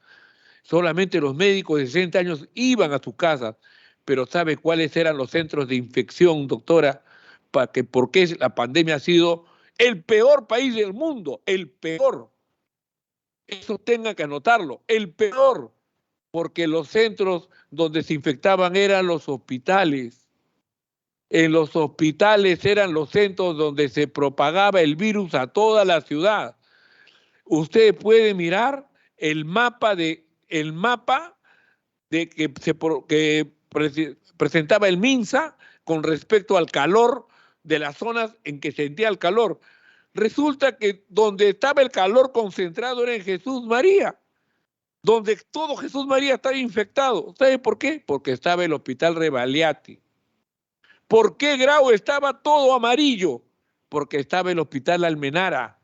Solamente los médicos de 60 años iban a sus casas, pero ¿sabe cuáles eran los centros de infección, doctora? ¿Por qué la pandemia ha sido el peor país del mundo? El peor. Eso tenga que anotarlo. El peor. Porque los centros donde se infectaban eran los hospitales. En los hospitales eran los centros donde se propagaba el virus a toda la ciudad. Usted puede mirar el mapa de que presentaba el MINSA con respecto al calor de las zonas en que sentía el calor. Resulta que donde estaba el calor concentrado era en Jesús María, donde todo Jesús María estaba infectado. ¿Sabe por qué? Porque estaba el hospital Revaliati. ¿Por qué Grau estaba todo amarillo? Porque estaba el hospital Almenara.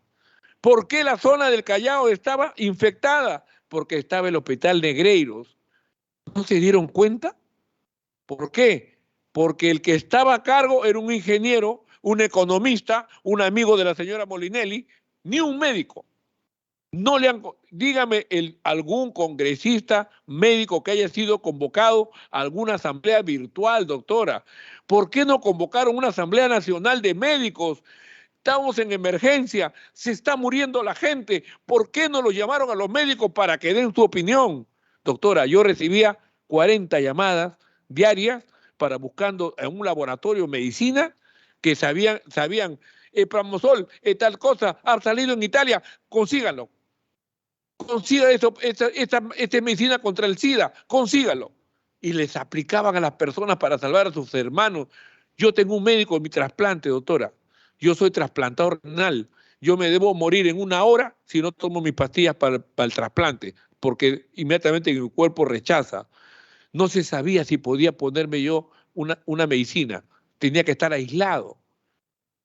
¿Por qué la zona del Callao estaba infectada? Porque estaba el hospital Negreiros. ¿No se dieron cuenta? ¿Por qué? Porque el que estaba a cargo era un ingeniero, un economista, un amigo de la señora Molinelli, ni un médico. No le han, dígame algún congresista médico que haya sido convocado a alguna asamblea virtual, doctora. ¿Por qué no convocaron una asamblea nacional de médicos? Estamos en emergencia, se está muriendo la gente. ¿Por qué no los llamaron a los médicos para que den su opinión? Doctora, yo recibía 40 llamadas diarias para buscando en un laboratorio de medicina que sabían Pramosol, tal cosa, ha salido en Italia, consíganlo. Consiga esta medicina contra el SIDA, consígalo. Y les aplicaban a las personas para salvar a sus hermanos. Yo tengo un médico en mi trasplante, doctora. Yo soy trasplantador renal. Yo me debo morir en 1 hora si no tomo mis pastillas para el trasplante, porque inmediatamente mi cuerpo rechaza. No se sabía si podía ponerme yo una medicina. Tenía que estar aislado.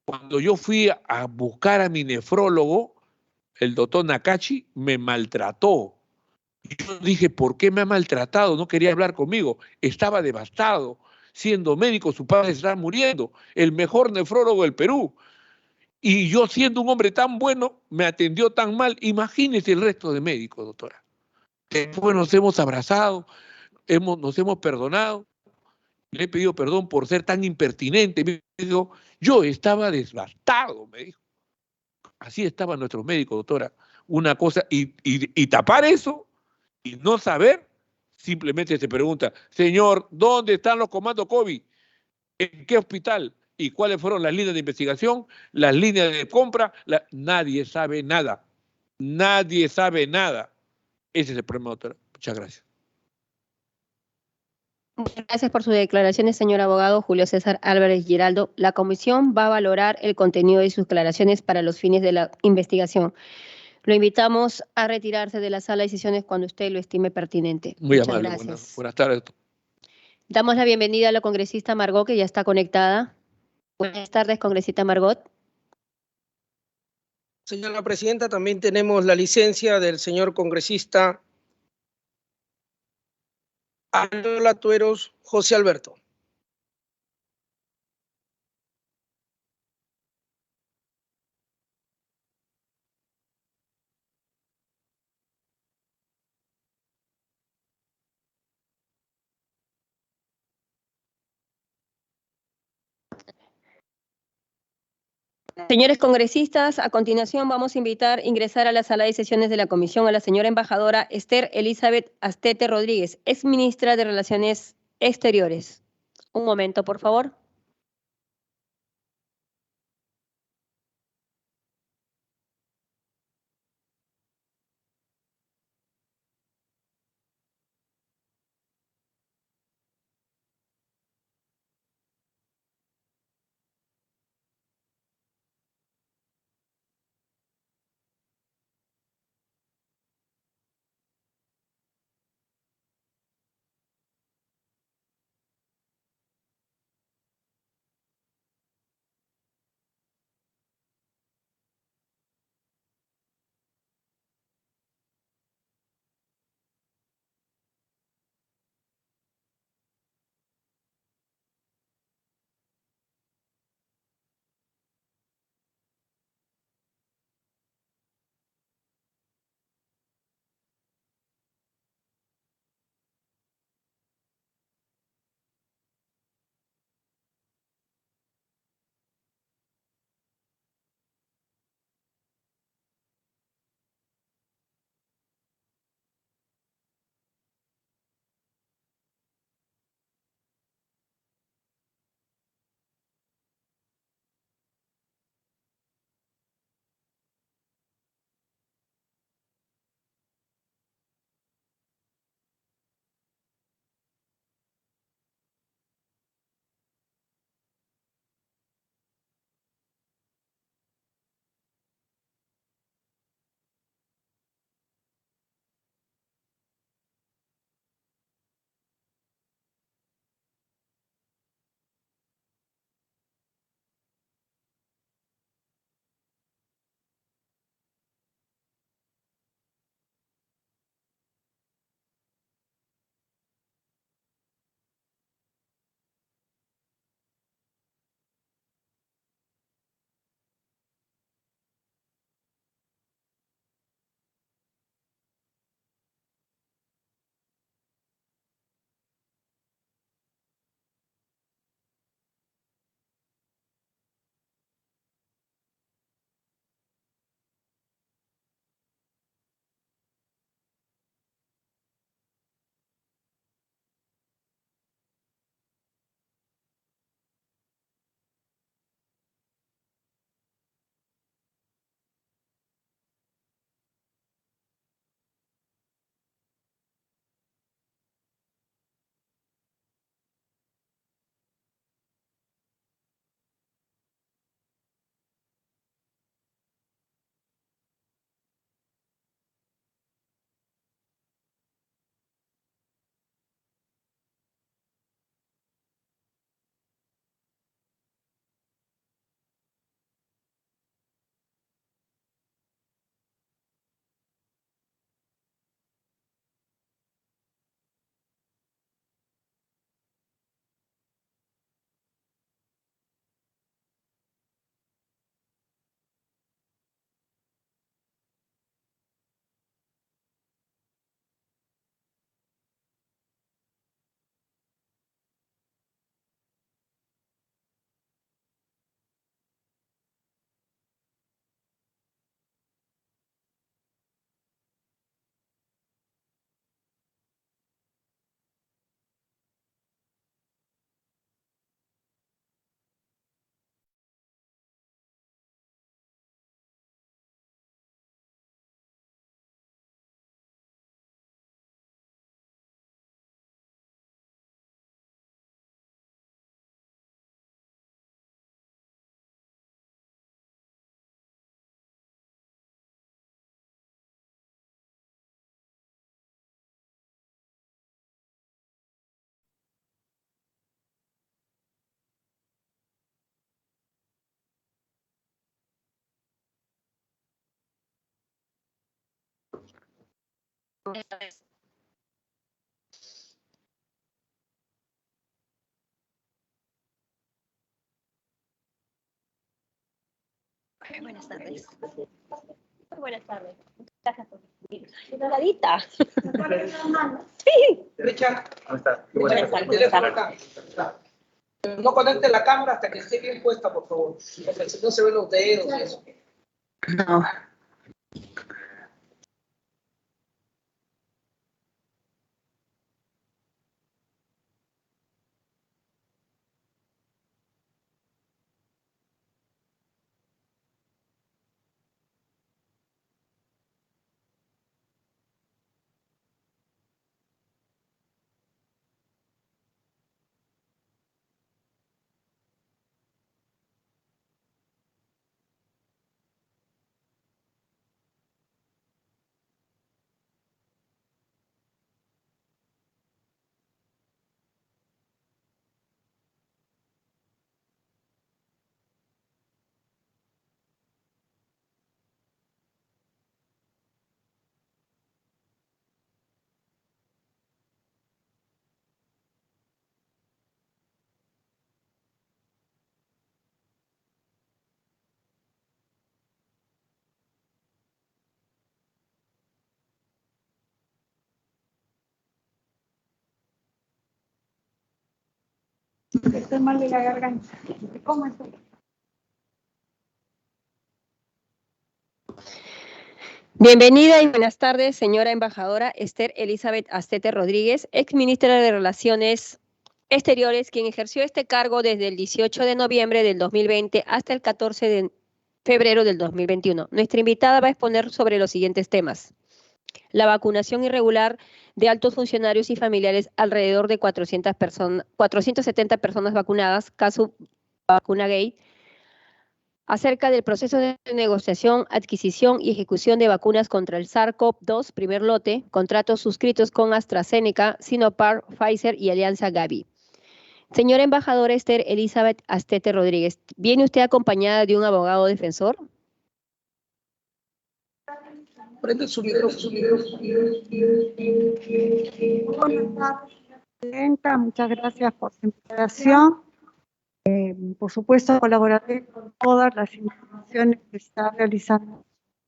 Cuando yo fui a buscar a mi nefrólogo, el doctor Nakachi me maltrató. Y yo dije, ¿por qué me ha maltratado? No quería hablar conmigo. Estaba devastado. Siendo médico, su padre estaba muriendo. El mejor nefrólogo del Perú. Y yo, siendo un hombre tan bueno, me atendió tan mal. Imagínese el resto de médicos, doctora. Después nos hemos abrazado, nos hemos perdonado. Le he pedido perdón por ser tan impertinente. Me dijo, yo estaba devastado, me dijo. Así estaban nuestros médicos, doctora. Una cosa, y tapar eso y no saber, simplemente se pregunta, señor, ¿dónde están los comandos COVID? ¿En qué hospital? ¿Y cuáles fueron las líneas de investigación? ¿Las líneas de compra? Nadie sabe nada. Nadie sabe nada. Ese es el problema, doctora. Muchas gracias. Gracias por sus declaraciones, señor abogado Julio César Álvarez Giraldo. La comisión va a valorar el contenido de sus declaraciones para los fines de la investigación. Lo invitamos a retirarse de la sala de sesiones cuando usted lo estime pertinente. Muy Muchas amable. gracias. Buenas tardes. Damos la bienvenida a la congresista Margot, que ya está conectada. Buenas tardes, congresista Margot. Señora presidenta, también tenemos la licencia del señor congresista Anola Tueros José Alberto. Señores congresistas, a continuación vamos a ingresar a la sala de sesiones de la comisión a la señora embajadora Esther Elizabeth Astete Rodríguez, ex ministra de Relaciones Exteriores. Un momento, por favor. Buenas tardes. Muy buenas tardes. Gracias por venir. Doradita. Sí. Richard, ¿Cómo está? Buenas tardes. teléfono acá. No conecte la cámara hasta que esté bien puesta, por favor. Porque si no se ven los dedos y eso. No. Estoy mal de la garganta. ¿Cómo estoy? Bienvenida y buenas tardes, señora embajadora Esther Elizabeth Astete Rodríguez, ex ministra de Relaciones Exteriores, quien ejerció este cargo desde el 18 de noviembre del 2020 hasta el 14 de febrero del 2021. Nuestra invitada va a exponer sobre los siguientes temas: la vacunación irregular de altos funcionarios y familiares, alrededor de 470 personas vacunadas, caso Vacunagate; acerca del proceso de negociación, adquisición y ejecución de vacunas contra el SARS-CoV-2, primer lote, contratos suscritos con AstraZeneca, Sinopharm, Pfizer y Alianza Gavi. Señora embajadora Esther Elizabeth Astete Rodríguez, ¿viene usted acompañada de un abogado defensor? Prende su micrófono. Buenas tardes, presidenta. Muchas gracias por su invitación. Por supuesto, colaboraré con todas las informaciones que está realizando la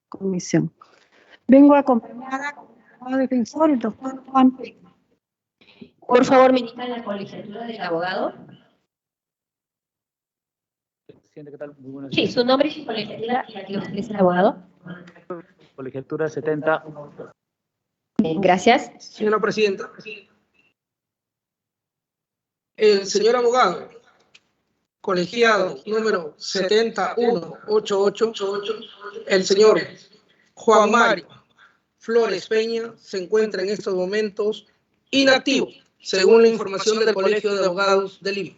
comisión. Vengo acompañada con el abogado defensor, el doctor Juan P. Por favor, me indica la colegiatura del abogado. Presidente, ¿qué tal? Muy buenos Sí, días. su nombre y su colegiatura, y aquí usted es el abogado. Colegiatura 70. Bien, gracias. Señora presidenta. El señor abogado, colegiado número 7188, el señor Juan Mario Flores Peña, se encuentra en estos momentos inactivo, según la información del Colegio de Abogados de Lima.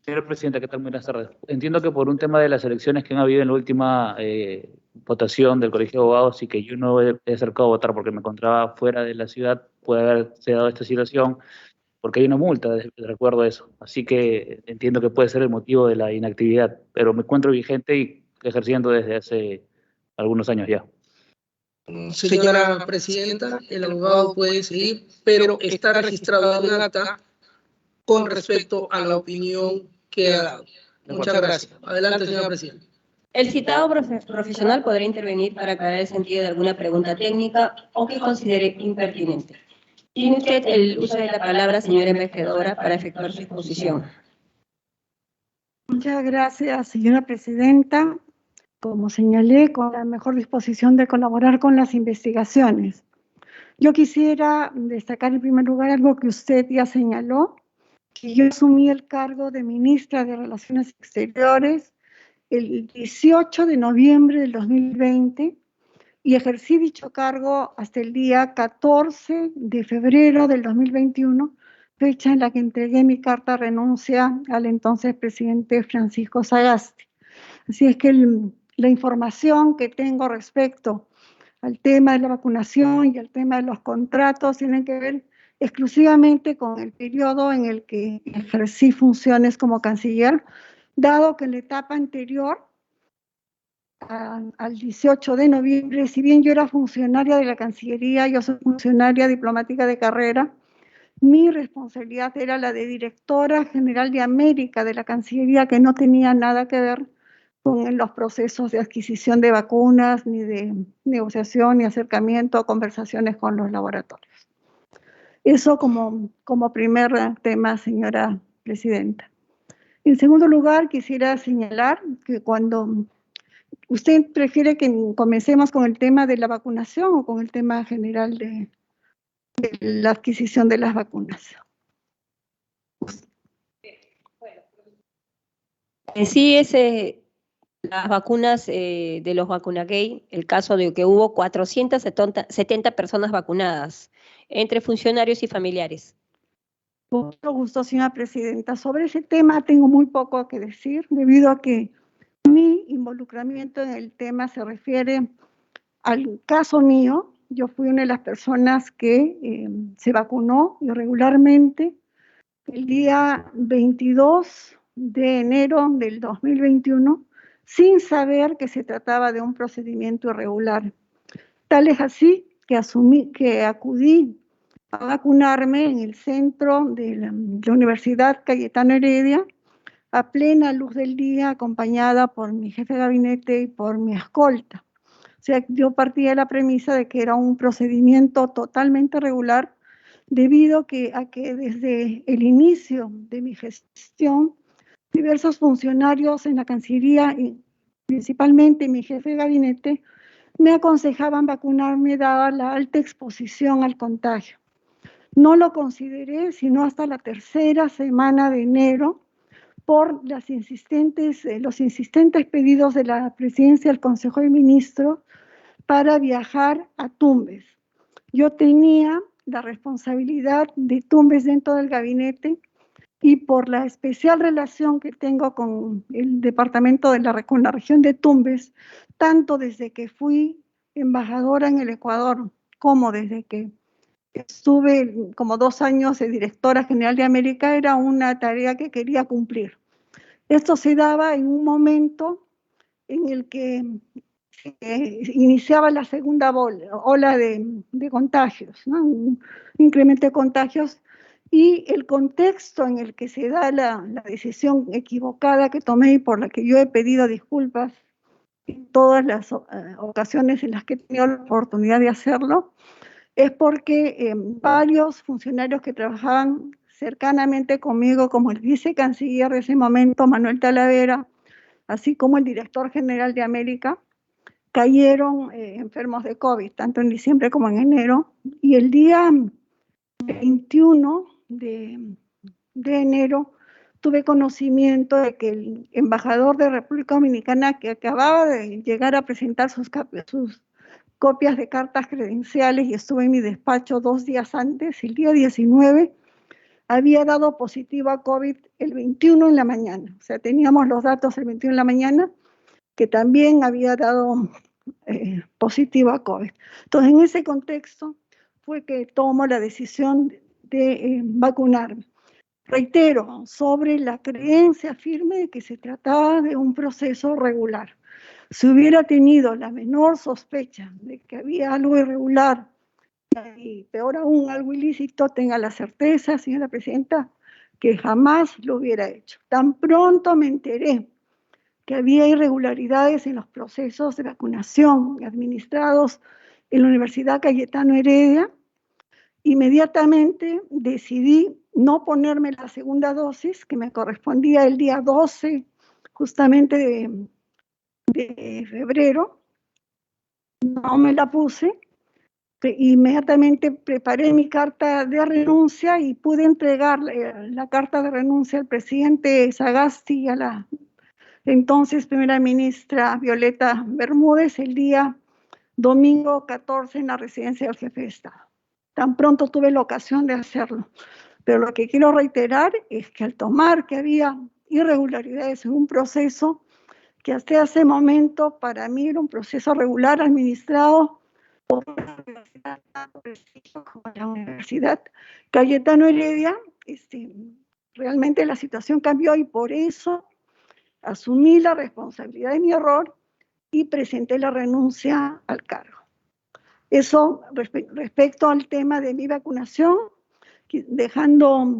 Señor Presidente, ¿qué tal? Buenas tardes. Entiendo que por un tema de las elecciones que han habido en la última votación del Colegio de Abogados y que yo no he acercado a votar porque me encontraba fuera de la ciudad, puede haberse dado esta situación porque hay una multa, de recuerdo eso. Así que entiendo que puede ser el motivo de la inactividad, pero me encuentro vigente y ejerciendo desde hace algunos años ya. Señora presidenta, el abogado puede seguir, pero está registrado en acta con respecto a la opinión que ha dado. Muchas gracias. Adelante, señora presidenta. El citado profesional podrá intervenir para aclarar el sentido de alguna pregunta técnica o que considere impertinente. Tiene usted el uso de la palabra, señora embajadora, para efectuar su exposición. Muchas gracias, señora presidenta. Como señalé, con la mejor disposición de colaborar con las investigaciones. Yo quisiera destacar en primer lugar algo que usted ya señaló, que yo asumí el cargo de ministra de Relaciones Exteriores el 18 de noviembre del 2020 y ejercí dicho cargo hasta el día 14 de febrero del 2021, fecha en la que entregué mi carta de renuncia al entonces presidente Francisco Sagasti. Así es que la información que tengo respecto al tema de la vacunación y al tema de los contratos tienen que ver exclusivamente con el periodo en el que ejercí funciones como canciller, dado que en la etapa anterior al 18 de noviembre, si bien yo era funcionaria de la Cancillería, yo soy funcionaria diplomática de carrera, mi responsabilidad era la de directora general de América de la Cancillería, que no tenía nada que ver con los procesos de adquisición de vacunas, ni de negociación, ni acercamiento, conversaciones con los laboratorios. Eso como primer tema, señora presidenta. En segundo lugar, quisiera señalar que cuando usted prefiere que comencemos con el tema de la vacunación o con el tema general de la adquisición de las vacunas. En sí, las vacunas de los Vacunagate, el caso de que hubo 470 personas vacunadas, entre funcionarios y familiares. Con mucho gusto, señora presidenta. Sobre ese tema tengo muy poco que decir, debido a que mi involucramiento en el tema se refiere al caso mío. Yo fui una de las personas que se vacunó irregularmente el día 22 de enero del 2021, sin saber que se trataba de un procedimiento irregular. Tal es así que acudí a vacunarme en el centro de la Universidad Cayetano Heredia, a plena luz del día, acompañada por mi jefe de gabinete y por mi escolta. O sea, yo partía de la premisa de que era un procedimiento totalmente regular, debido a que desde el inicio de mi gestión, diversos funcionarios en la Cancillería, y principalmente mi jefe de gabinete, me aconsejaban vacunarme dada la alta exposición al contagio. No lo consideré sino hasta la tercera semana de enero, por los insistentes pedidos de la presidencia del Consejo de Ministros para viajar a Tumbes. Yo tenía la responsabilidad de Tumbes dentro del gabinete, y por la especial relación que tengo con el departamento con la región de Tumbes, tanto desde que fui embajadora en el Ecuador, como desde que estuve como 2 años de directora general de América, era una tarea que quería cumplir. Esto se daba en un momento en el que iniciaba la segunda ola de contagios, ¿no? Un incremento de contagios, y el contexto en el que se da la decisión equivocada que tomé y por la que yo he pedido disculpas en todas las ocasiones en las que he tenido la oportunidad de hacerlo, es porque varios funcionarios que trabajaban cercanamente conmigo, como el vicecanciller de ese momento, Manuel Talavera, así como el director general de América, cayeron enfermos de COVID, tanto en diciembre como en enero, y el día 21 de enero tuve conocimiento de que el embajador de República Dominicana, que acababa de llegar a presentar sus copias de cartas credenciales y estuve en mi despacho 2 días antes, el día 19, había dado positivo a COVID el 21 en la mañana. O sea, teníamos los datos el 21 en la mañana, que también había dado positivo a COVID. Entonces, en ese contexto fue que tomo la decisión de vacunarme. Reitero, sobre la creencia firme de que se trataba de un proceso regular. Si hubiera tenido la menor sospecha de que había algo irregular, y peor aún algo ilícito, tenga la certeza, señora presidenta, que jamás lo hubiera hecho. Tan pronto me enteré que había irregularidades en los procesos de vacunación administrados en la Universidad Cayetano Heredia, inmediatamente decidí no ponerme la segunda dosis, que me correspondía el día 12, justamente de febrero. No me la puse. Inmediatamente preparé mi carta de renuncia y pude entregar la carta de renuncia al presidente Sagasti y a la entonces primera ministra Violeta Bermúdez el día domingo 14 en la residencia del jefe de Estado. Tan pronto tuve la ocasión de hacerlo. Pero lo que quiero reiterar es que al tomar que había irregularidades en un proceso que hasta ese momento para mí era un proceso regular administrado por la Universidad Cayetano Heredia, realmente la situación cambió y por eso asumí la responsabilidad de mi error y presenté la renuncia al cargo. Eso respecto al tema de mi vacunación, dando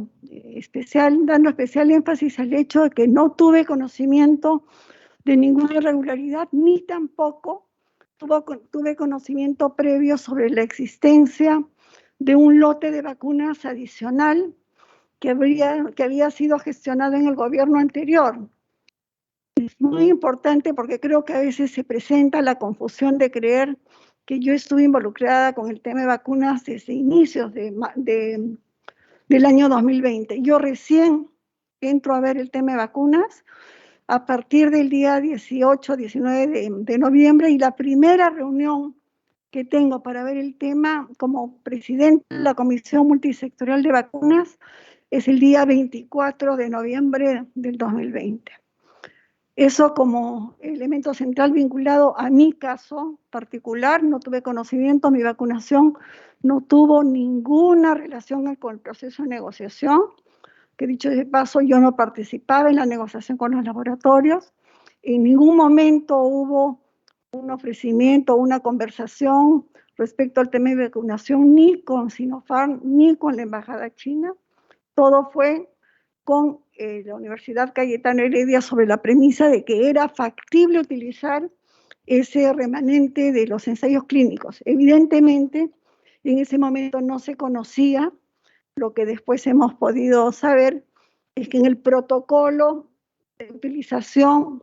especial énfasis al hecho de que no tuve conocimiento de ninguna irregularidad, ni tampoco tuve conocimiento previo sobre la existencia de un lote de vacunas adicional que había sido gestionado en el gobierno anterior. Es muy importante porque creo que a veces se presenta la confusión de creer que yo estuve involucrada con el tema de vacunas desde inicios del año 2020. Yo recién entro a ver el tema de vacunas a partir del día 18, 19 de noviembre, y la primera reunión que tengo para ver el tema como presidente de la Comisión Multisectorial de Vacunas es el día 24 de noviembre del 2020. Eso como elemento central vinculado a mi caso particular. No tuve conocimiento, mi vacunación no tuvo ninguna relación con el proceso de negociación, que dicho de paso yo no participaba en la negociación con los laboratorios. En ningún momento hubo un ofrecimiento, una conversación respecto al tema de vacunación, ni con Sinopharm, ni con la Embajada China. Todo fue con la Universidad Cayetano Heredia sobre la premisa de que era factible utilizar ese remanente de los ensayos clínicos. Evidentemente, en ese momento no se conocía. Lo que después hemos podido saber es que en el protocolo de utilización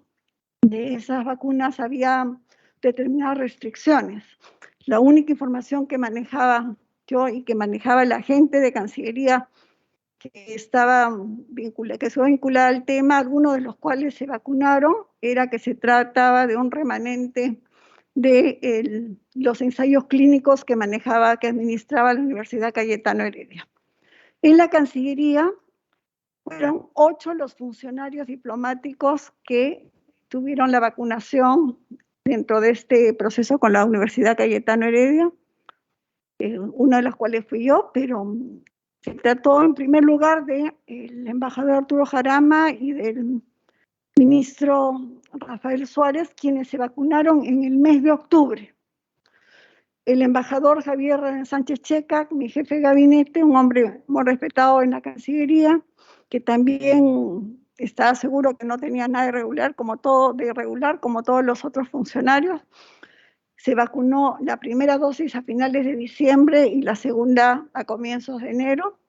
de esas vacunas había determinadas restricciones. La única información que manejaba yo y que manejaba la gente de Cancillería que estaba vinculada al tema, algunos de los cuales se vacunaron, era que se trataba de un remanente de los ensayos clínicos que administraba la Universidad Cayetano Heredia. En la Cancillería fueron 8 los funcionarios diplomáticos que tuvieron la vacunación dentro de este proceso con la Universidad Cayetano Heredia, una de las cuales fui yo, pero se trató en primer lugar del embajador Arturo Jarama y del ministro Rafael Suárez, quienes se vacunaron en el mes de octubre. El embajador Javier Sánchez Checa, mi jefe de gabinete, un hombre muy respetado en la Cancillería, que también estaba seguro que no tenía nada de irregular, como todos los otros funcionarios. Se vacunó la primera dosis a finales de diciembre y la segunda a comienzos de enero.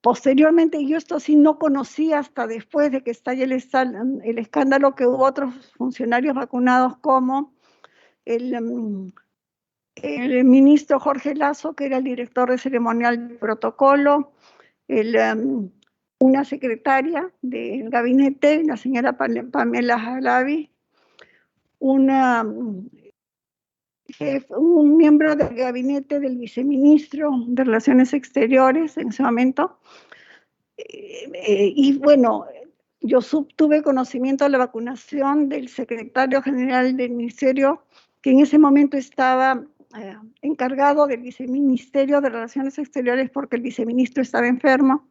Posteriormente, yo esto sí no conocía hasta después de que estalló el escándalo, que hubo otros funcionarios vacunados como el ministro Jorge Lazo, que era el director de ceremonial del protocolo, una secretaria del gabinete, la señora Pamela Jalavi, un miembro del gabinete del viceministro de Relaciones Exteriores en ese momento. Y bueno, yo tuve conocimiento de la vacunación del secretario general del ministerio, que en ese momento estaba encargado del viceministerio de Relaciones Exteriores porque el viceministro estaba enfermo,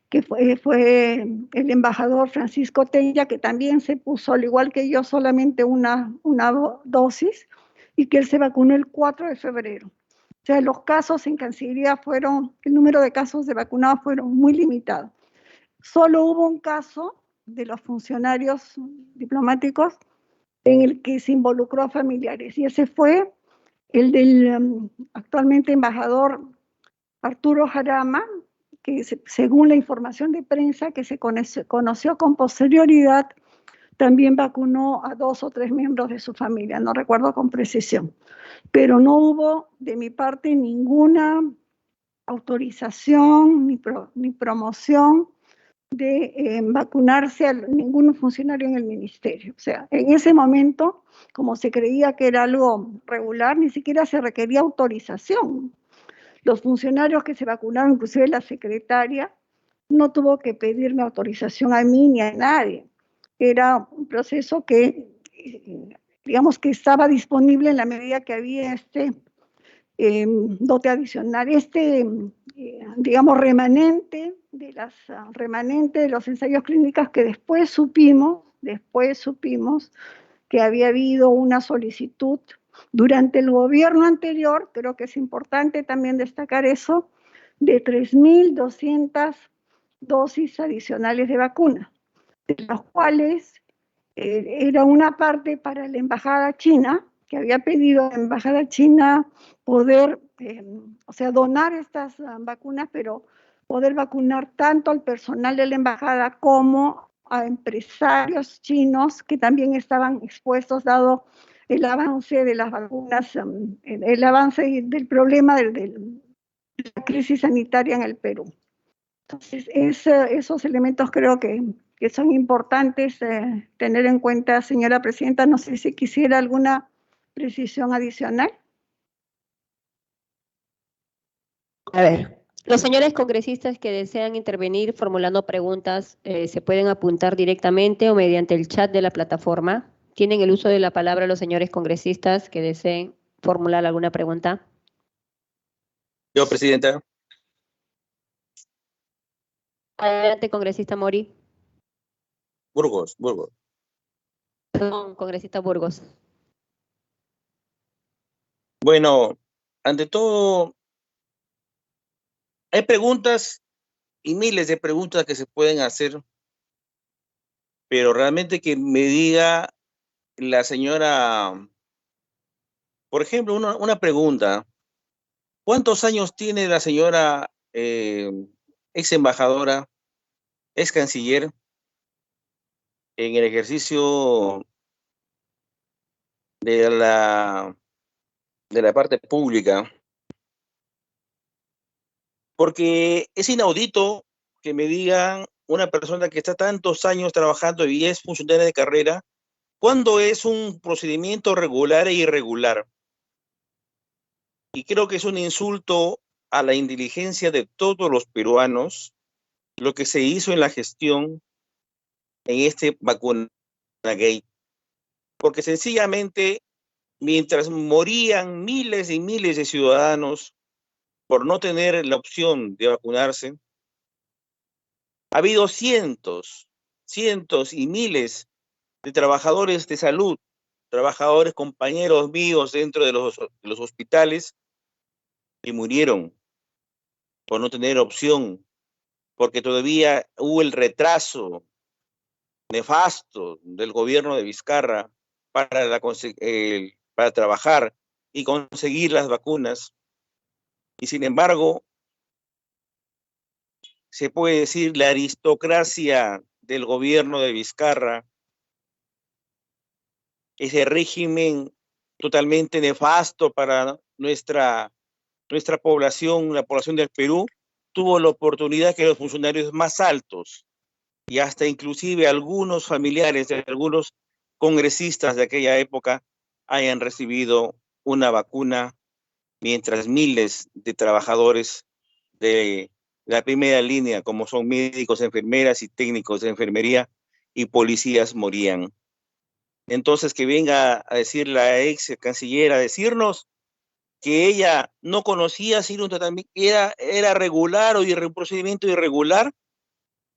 que fue el embajador Francisco Tella, que también se puso, al igual que yo, solamente una dosis, y que él se vacunó el 4 de febrero. O sea, los casos en Cancillería el número de casos de vacunados fueron muy limitados. Solo hubo un caso de los funcionarios diplomáticos en el que se involucró a familiares, y ese fue el del actualmente embajador Arturo Jarama, que según la información de prensa que se conoció con posterioridad, también vacunó a 2 o 3 miembros de su familia, no recuerdo con precisión. Pero no hubo de mi parte ninguna autorización ni promoción de vacunarse a ningún funcionario en el ministerio. O sea, en ese momento, como se creía que era algo regular, ni siquiera se requería autorización. Los funcionarios que se vacunaron, inclusive la secretaria, no tuvo que pedirme autorización a mí ni a nadie. Era un proceso que, digamos, que estaba disponible en la medida que había dote adicional, digamos, remanente de los ensayos clínicos, que después supimos que había habido una solicitud durante el gobierno anterior, creo que es importante también destacar eso, de 3.200 dosis adicionales de vacuna, de las cuales era una parte para la embajada china, que había pedido a la embajada china poder, donar estas vacunas, pero poder vacunar tanto al personal de la embajada como a empresarios chinos que también estaban expuestos dado el avance de las vacunas, el avance del problema de la crisis sanitaria en el Perú. Entonces, esos elementos creo que son importantes tener en cuenta, señora presidenta. No sé si quisiera alguna precisión adicional. A ver, los señores congresistas que desean intervenir formulando preguntas se pueden apuntar directamente o mediante el chat de la plataforma. ¿Tienen el uso de la palabra los señores congresistas que deseen formular alguna pregunta? Yo, presidenta. Adelante, congresista Mori. Burgos. Perdón, congresista Burgos. Bueno, ante todo, hay preguntas y miles de preguntas que se pueden hacer, pero realmente que me diga la señora, por ejemplo, una pregunta. ¿Cuántos años tiene la señora ex embajadora, ex canciller, en el ejercicio de la parte pública? Porque es inaudito que me digan una persona que está tantos años trabajando y es funcionaria de carrera, ¿cuándo es un procedimiento regular e irregular? Y creo que es un insulto a la inteligencia de todos los peruanos lo que se hizo en la gestión en este vacuna gate. Porque sencillamente, mientras morían miles y miles de ciudadanos por no tener la opción de vacunarse, ha habido cientos y miles de trabajadores de salud, trabajadores, compañeros míos dentro de los hospitales que murieron por no tener opción, porque todavía hubo el retraso nefasto del gobierno de Vizcarra para trabajar y conseguir las vacunas. Y sin embargo, se puede decir la aristocracia del gobierno de Vizcarra, ese régimen totalmente nefasto para nuestra población, la población del Perú, tuvo la oportunidad que los funcionarios más altos y hasta inclusive algunos familiares de algunos congresistas de aquella época hayan recibido una vacuna, mientras miles de trabajadores de la primera línea, como son médicos, enfermeras y técnicos de enfermería y policías, morían. Entonces, que venga a decir la ex canciller, a decirnos que ella no conocía si un tratamiento era regular o un procedimiento irregular,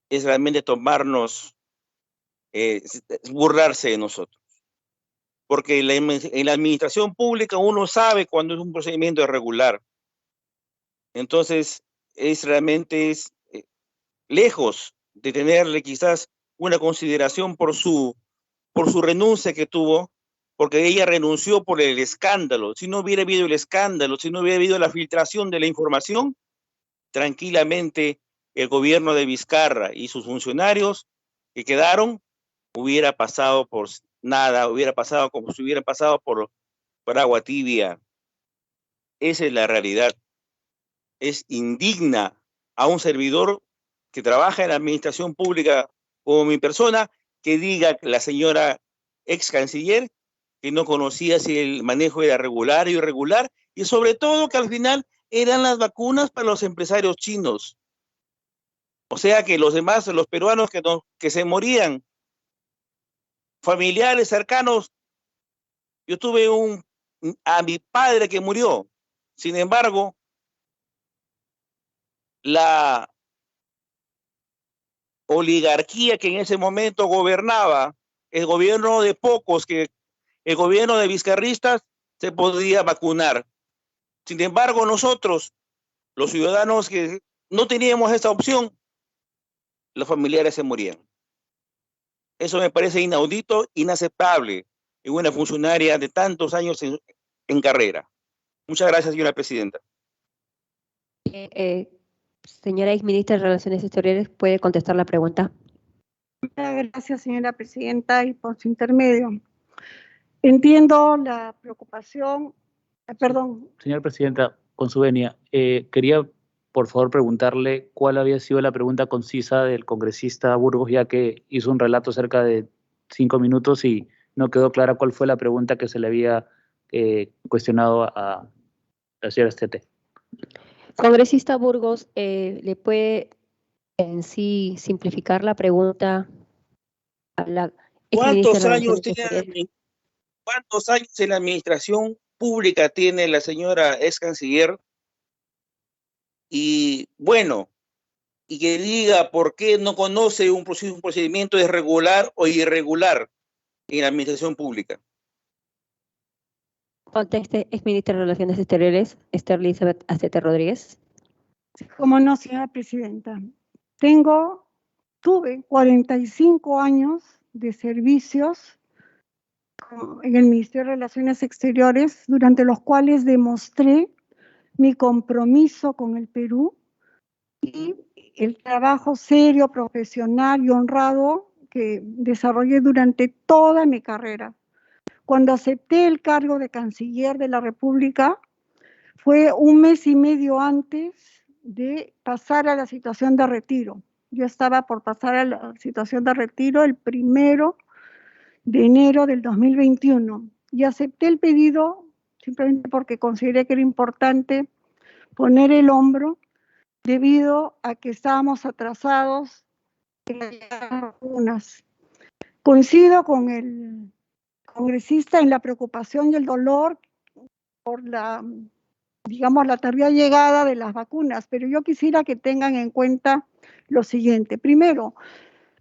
es realmente tomarnos, burlarse de nosotros. Porque en la administración pública uno sabe cuando es un procedimiento irregular. Entonces, realmente lejos de tenerle quizás una consideración por su renuncia que tuvo, porque ella renunció por el escándalo. Si no hubiera habido el escándalo, si no hubiera habido la filtración de la información, tranquilamente el gobierno de Vizcarra y sus funcionarios que quedaron hubiera pasado por nada, hubiera pasado como si hubiera pasado por agua tibia. Esa es la realidad. Es indigna a un servidor que trabaja en la administración pública como mi persona, que diga la señora ex canciller que no conocía si el manejo era regular o irregular, y sobre todo que al final eran las vacunas para los empresarios chinos. O sea que los demás, los peruanos que se morían, familiares cercanos, yo tuve a mi padre que murió. Sin embargo, la oligarquía que en ese momento gobernaba, el gobierno de pocos que el gobierno de vizcarristas se podía vacunar. Sin embargo, nosotros, los ciudadanos que no teníamos esa opción, los familiares se morían. Eso me parece inaudito, inaceptable en una funcionaria de tantos años en carrera. Muchas gracias, señora presidenta. Señora exministra de Relaciones Exteriores, ¿puede contestar la pregunta? Gracias, señora presidenta, y por su intermedio. Entiendo la preocupación. Perdón. Señora presidenta, con su venia, quería por favor preguntarle cuál había sido la pregunta concisa del congresista Burgos, ya que hizo un relato cerca de 5 minutos y no quedó clara cuál fue la pregunta que se le había cuestionado a la señora Estete. Congresista Burgos, ¿le puede en sí simplificar la pregunta a la ¿Cuántos exministra de años Relaciones Exteriores? ¿Cuántos años en la administración pública tiene la señora ex canciller? Y bueno, y que diga por qué no conoce un procedimiento regular o irregular en la administración pública. Conteste, exministra de Relaciones Exteriores, Esther Elizabeth Astete Rodríguez. Cómo no, señora presidenta. Tuve 45 años de servicios en el Ministerio de Relaciones Exteriores, durante los cuales demostré mi compromiso con el Perú y el trabajo serio, profesional y honrado que desarrollé durante toda mi carrera. Cuando acepté el cargo de canciller de la República, fue 1 mes y medio antes de pasar a la situación de retiro. Yo estaba por pasar a la situación de retiro el 1 de enero del 2021 y acepté el pedido simplemente porque consideré que era importante poner el hombro debido a que estábamos atrasados en las vacunas. Coincido con el congresista en la preocupación y el dolor por la tardía llegada de las vacunas, pero yo quisiera que tengan en cuenta lo siguiente. Primero,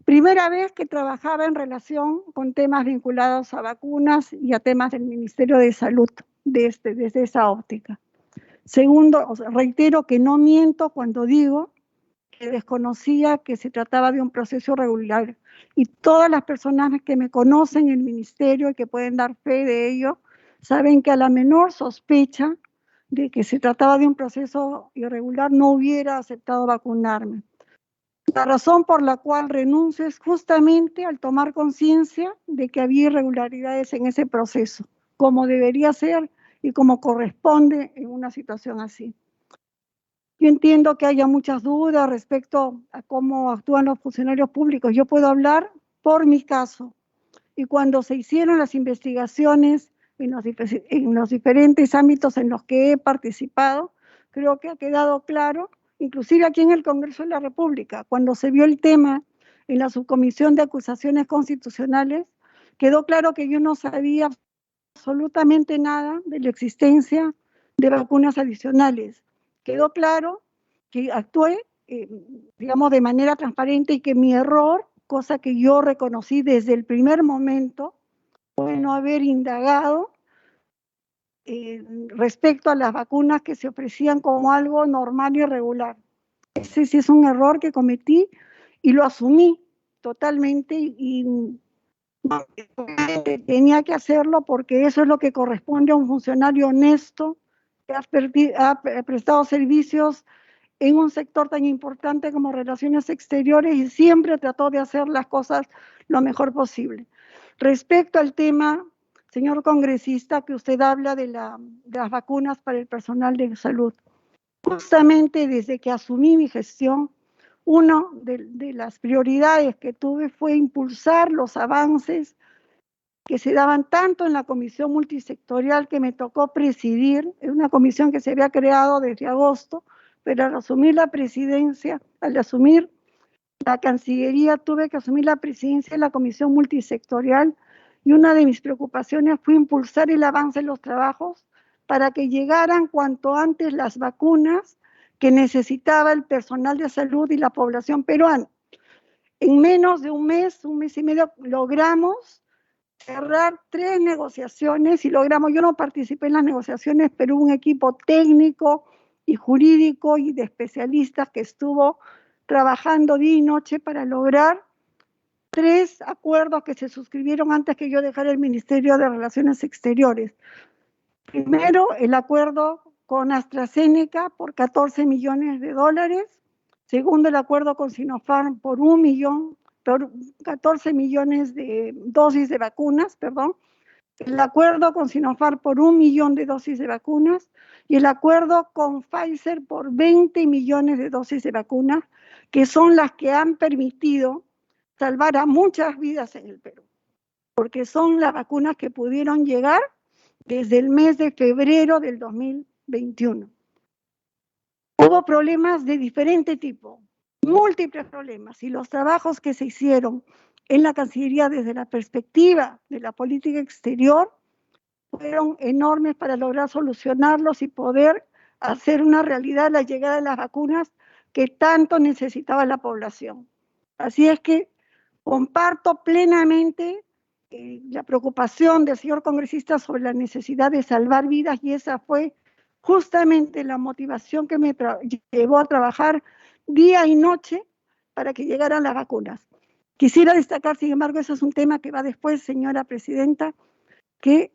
primera vez que trabajaba en relación con temas vinculados a vacunas y a temas del Ministerio de Salud desde esa óptica. Segundo, reitero que no miento cuando digo que desconocía que se trataba de un proceso regular. Y todas las personas que me conocen en el ministerio y que pueden dar fe de ello, saben que a la menor sospecha de que se trataba de un proceso irregular no hubiera aceptado vacunarme. La razón por la cual renuncio es justamente al tomar conciencia de que había irregularidades en ese proceso, como debería ser y como corresponde en una situación así. Yo entiendo que haya muchas dudas respecto a cómo actúan los funcionarios públicos. Yo puedo hablar por mi caso. Y cuando se hicieron las investigaciones en los diferentes ámbitos en los que he participado, creo que ha quedado claro, inclusive aquí en el Congreso de la República, cuando se vio el tema en la subcomisión de acusaciones constitucionales, quedó claro que yo no sabía absolutamente nada de la existencia de vacunas adicionales. Quedó claro que actué, de manera transparente y que mi error, cosa que yo reconocí desde el primer momento, fue no haber indagado respecto a las vacunas que se ofrecían como algo normal y regular. Ese sí es un error que cometí y lo asumí totalmente y tenía que hacerlo porque eso es lo que corresponde a un funcionario honesto que ha prestado servicios en un sector tan importante como Relaciones Exteriores y siempre trató de hacer las cosas lo mejor posible. Respecto al tema, señor congresista, que usted habla de las vacunas para el personal de salud, justamente desde que asumí mi gestión, una de las prioridades que tuve fue impulsar los avances que se daban tanto en la comisión multisectorial que me tocó presidir, es una comisión que se había creado desde agosto, pero al asumir la presidencia, al asumir la Cancillería, tuve que asumir la presidencia de la comisión multisectorial y una de mis preocupaciones fue impulsar el avance en los trabajos para que llegaran cuanto antes las vacunas que necesitaba el personal de salud y la población peruana. En menos de un mes y medio, logramos cerrar 3 negociaciones y logramos, yo no participé en las negociaciones, pero un equipo técnico y jurídico y de especialistas que estuvo trabajando día y noche para lograr 3 acuerdos que se suscribieron antes que yo dejara el Ministerio de Relaciones Exteriores. Primero, el acuerdo con AstraZeneca por $14 millones. Segundo, el acuerdo con Sinopharm por 14 millones de dosis de vacunas, perdón. El acuerdo con Sinopharm por 1 millón de dosis de vacunas y el acuerdo con Pfizer por 20 millones de dosis de vacunas, que son las que han permitido salvar a muchas vidas en el Perú, porque son las vacunas que pudieron llegar desde el mes de febrero del 2021. Hubo problemas de diferente tipo, múltiples problemas, y los trabajos que se hicieron en la Cancillería desde la perspectiva de la política exterior fueron enormes para lograr solucionarlos y poder hacer una realidad la llegada de las vacunas que tanto necesitaba la población. Así es que comparto plenamente la preocupación del señor congresista sobre la necesidad de salvar vidas, y esa fue justamente la motivación que me llevó a trabajar día y noche para que llegaran las vacunas. Quisiera destacar, sin embargo, eso es un tema que va después, señora presidenta, que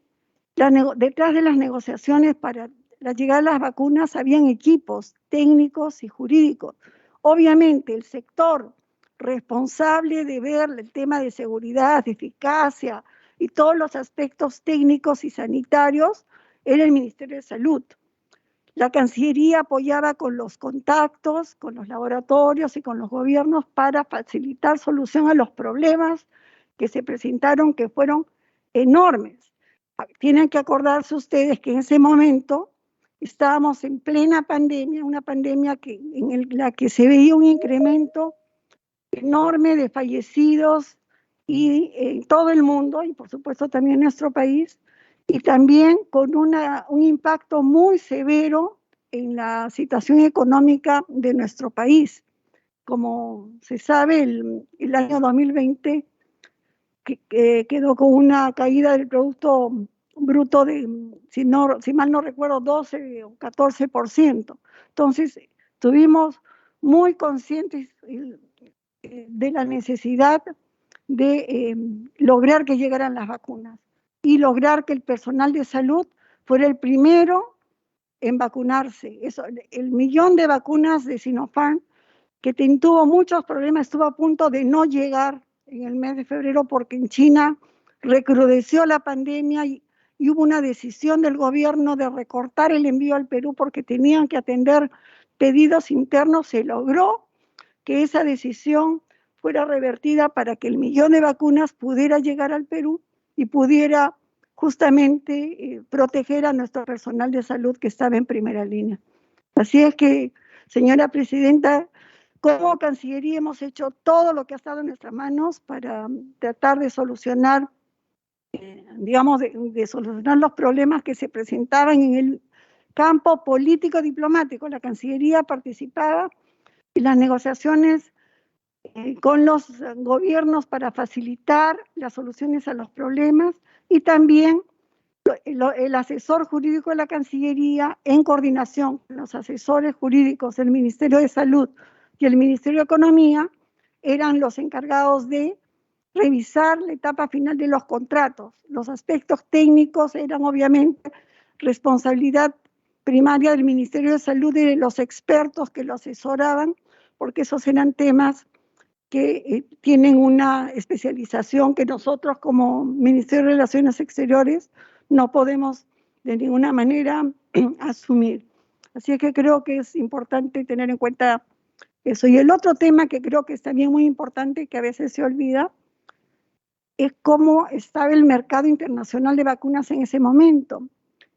detrás de las negociaciones para la llegada de las vacunas habían equipos técnicos y jurídicos. Obviamente, el sector responsable de ver el tema de seguridad, de eficacia y todos los aspectos técnicos y sanitarios era el Ministerio de Salud. La Cancillería apoyaba con los contactos, con los laboratorios y con los gobiernos para facilitar solución a los problemas que se presentaron, que fueron enormes. Tienen que acordarse ustedes que en ese momento estábamos en plena pandemia, una pandemia en la que se veía un incremento enorme de fallecidos y en todo el mundo, y por supuesto también en nuestro país, y también con un impacto muy severo en la situación económica de nuestro país. Como se sabe, el año 2020 quedó con una caída del Producto Bruto de, si mal no recuerdo, 12 o 14%. Entonces, estuvimos muy conscientes de la necesidad de lograr que llegaran las vacunas y lograr que el personal de salud fuera el primero en vacunarse. El millón de vacunas de Sinopharm, que tuvo muchos problemas, estuvo a punto de no llegar en el mes de febrero porque en China recrudeció la pandemia y hubo una decisión del gobierno de recortar el envío al Perú porque tenían que atender pedidos internos. Se logró que esa decisión fuera revertida para que el millón de vacunas pudiera llegar al Perú y pudiera justamente proteger a nuestro personal de salud que estaba en primera línea. Así es que, señora presidenta, como Cancillería hemos hecho todo lo que ha estado en nuestras manos para tratar de solucionar, de solucionar los problemas que se presentaban en el campo político-diplomático. La Cancillería participaba en las negociaciones con los gobiernos para facilitar las soluciones a los problemas, y también el asesor jurídico de la Cancillería, en coordinación con los asesores jurídicos del Ministerio de Salud y el Ministerio de Economía, eran los encargados de revisar la etapa final de los contratos. Los aspectos técnicos eran obviamente responsabilidad primaria del Ministerio de Salud y de los expertos que lo asesoraban, porque esos eran temas que tienen una especialización que nosotros como Ministerio de Relaciones Exteriores no podemos de ninguna manera asumir. Así es que creo que es importante tener en cuenta eso. Y el otro tema que creo que es también muy importante, que a veces se olvida, es cómo estaba el mercado internacional de vacunas en ese momento.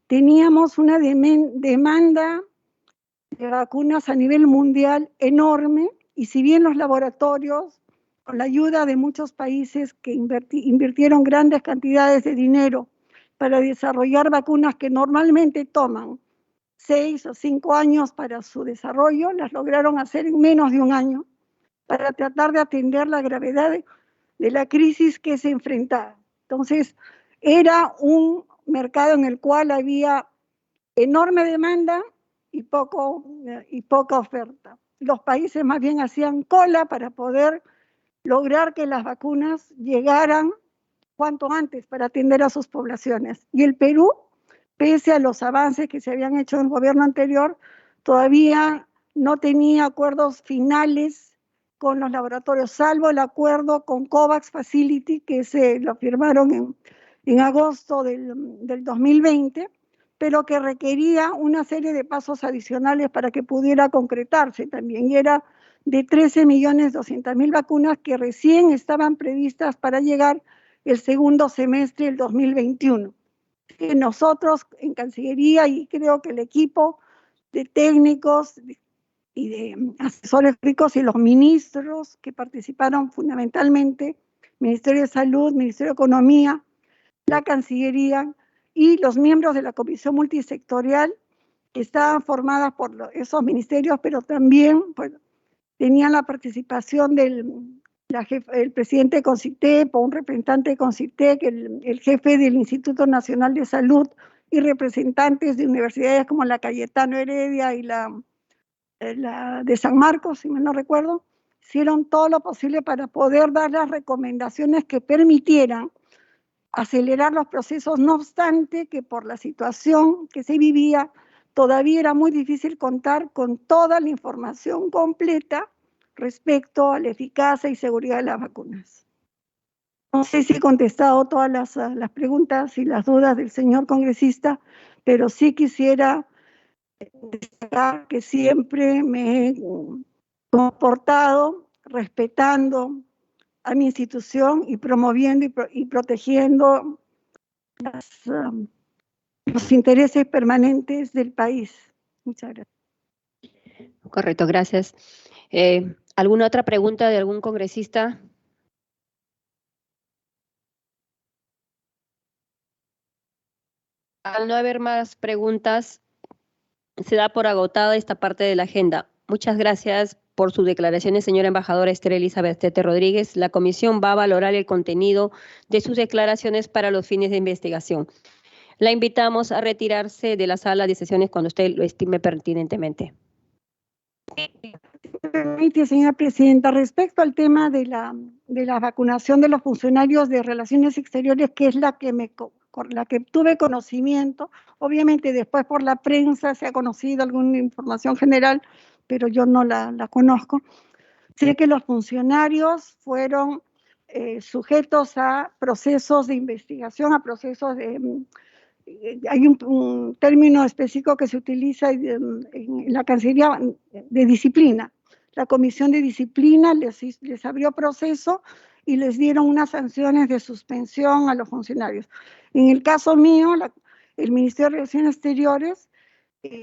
Teníamos una demanda de vacunas a nivel mundial enorme, y si bien los laboratorios, con la ayuda de muchos países que invirtieron grandes cantidades de dinero para desarrollar vacunas que normalmente toman 6 o 5 años para su desarrollo, las lograron hacer en menos de un año para tratar de atender la gravedad de la crisis que se enfrentaba. Entonces, era un mercado en el cual había enorme demanda y poca oferta. Los países más bien hacían cola para poder lograr que las vacunas llegaran cuanto antes para atender a sus poblaciones. Y el Perú, pese a los avances que se habían hecho en el gobierno anterior, todavía no tenía acuerdos finales con los laboratorios, salvo el acuerdo con COVAX Facility, que se lo firmaron en agosto del 2020, pero que requería una serie de pasos adicionales para que pudiera concretarse también, y era de 13.200.000 vacunas que recién estaban previstas para llegar el segundo semestre del 2021. Nosotros en Cancillería, y creo que el equipo de técnicos y de asesores ricos y los ministros que participaron fundamentalmente, Ministerio de Salud, Ministerio de Economía, la Cancillería y los miembros de la Comisión Multisectorial, que estaban formadas por esos ministerios, pero también pues, tenían la participación del presidente de CONCITEP, o un representante de CONCITEP, el jefe del Instituto Nacional de Salud y representantes de universidades como la Cayetano Heredia y la de San Marcos, si mal no recuerdo, hicieron todo lo posible para poder dar las recomendaciones que permitieran acelerar los procesos, no obstante que por la situación que se vivía, todavía era muy difícil contar con toda la información completa respecto a la eficacia y seguridad de las vacunas. No sé si he contestado todas las preguntas y las dudas del señor congresista, pero sí quisiera destacar que siempre me he comportado respetando a mi institución y promoviendo y protegiendo los intereses permanentes del país. Muchas gracias. Correcto, gracias. ¿Alguna otra pregunta de algún congresista? Al no haber más preguntas, se da por agotada esta parte de la agenda. Muchas gracias por sus declaraciones, señora embajadora Esther Elizabeth Tete Rodríguez. La comisión va a valorar el contenido de sus declaraciones para los fines de investigación. La invitamos a retirarse de la sala de sesiones cuando usted lo estime pertinentemente. Permite, señora presidenta, respecto al tema de la vacunación de los funcionarios de Relaciones Exteriores, que es la que tuve conocimiento, obviamente después por la prensa se ha conocido alguna información general, pero yo no la conozco. Sé que los funcionarios fueron sujetos a procesos de investigación, a procesos de... hay un término específico que se utiliza en la Cancillería de disciplina. La Comisión de Disciplina les abrió proceso y les dieron unas sanciones de suspensión a los funcionarios. En el caso mío, el Ministerio de Relaciones Exteriores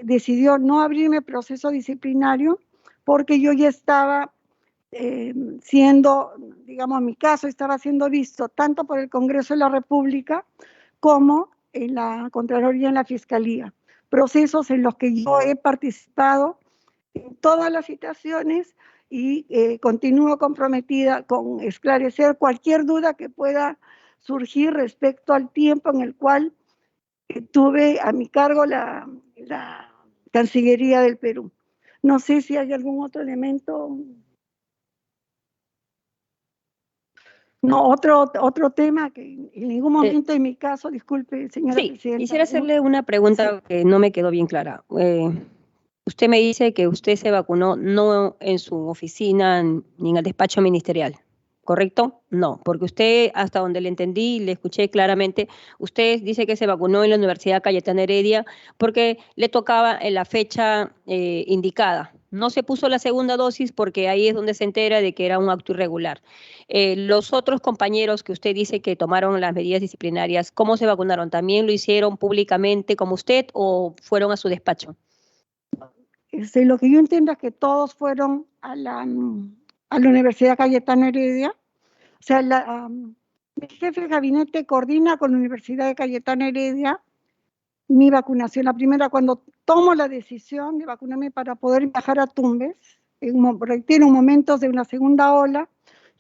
decidió no abrirme proceso disciplinario porque yo ya estaba digamos, mi caso estaba siendo visto tanto por el Congreso de la República como en la Contraloría y en la Fiscalía. Procesos en los que yo he participado en todas las citaciones y continúo comprometida con esclarecer cualquier duda que pueda surgir respecto al tiempo en el cual tuve a mi cargo la Cancillería del Perú. No sé si hay algún otro elemento. No, otro tema que en ningún momento en mi caso, disculpe, señora presidenta. Quisiera hacerle una pregunta que no me quedó bien clara. Usted me dice que usted se vacunó no en su oficina ni en el despacho ministerial, ¿correcto? No, porque usted, hasta donde le entendí y le escuché claramente, usted dice que se vacunó en la Universidad Cayetano Heredia porque le tocaba en la fecha indicada. No se puso la segunda dosis porque ahí es donde se entera de que era un acto irregular. Los otros compañeros que usted dice que tomaron las medidas disciplinarias, ¿cómo se vacunaron? ¿También lo hicieron públicamente como usted o fueron a su despacho? Lo que yo entiendo es que todos fueron a la Universidad Cayetano Heredia. O sea, mi jefe de gabinete coordina con la Universidad de Cayetano Heredia mi vacunación. La primera, cuando tomo la decisión de vacunarme para poder viajar a Tumbes, reitero, en momentos de una segunda ola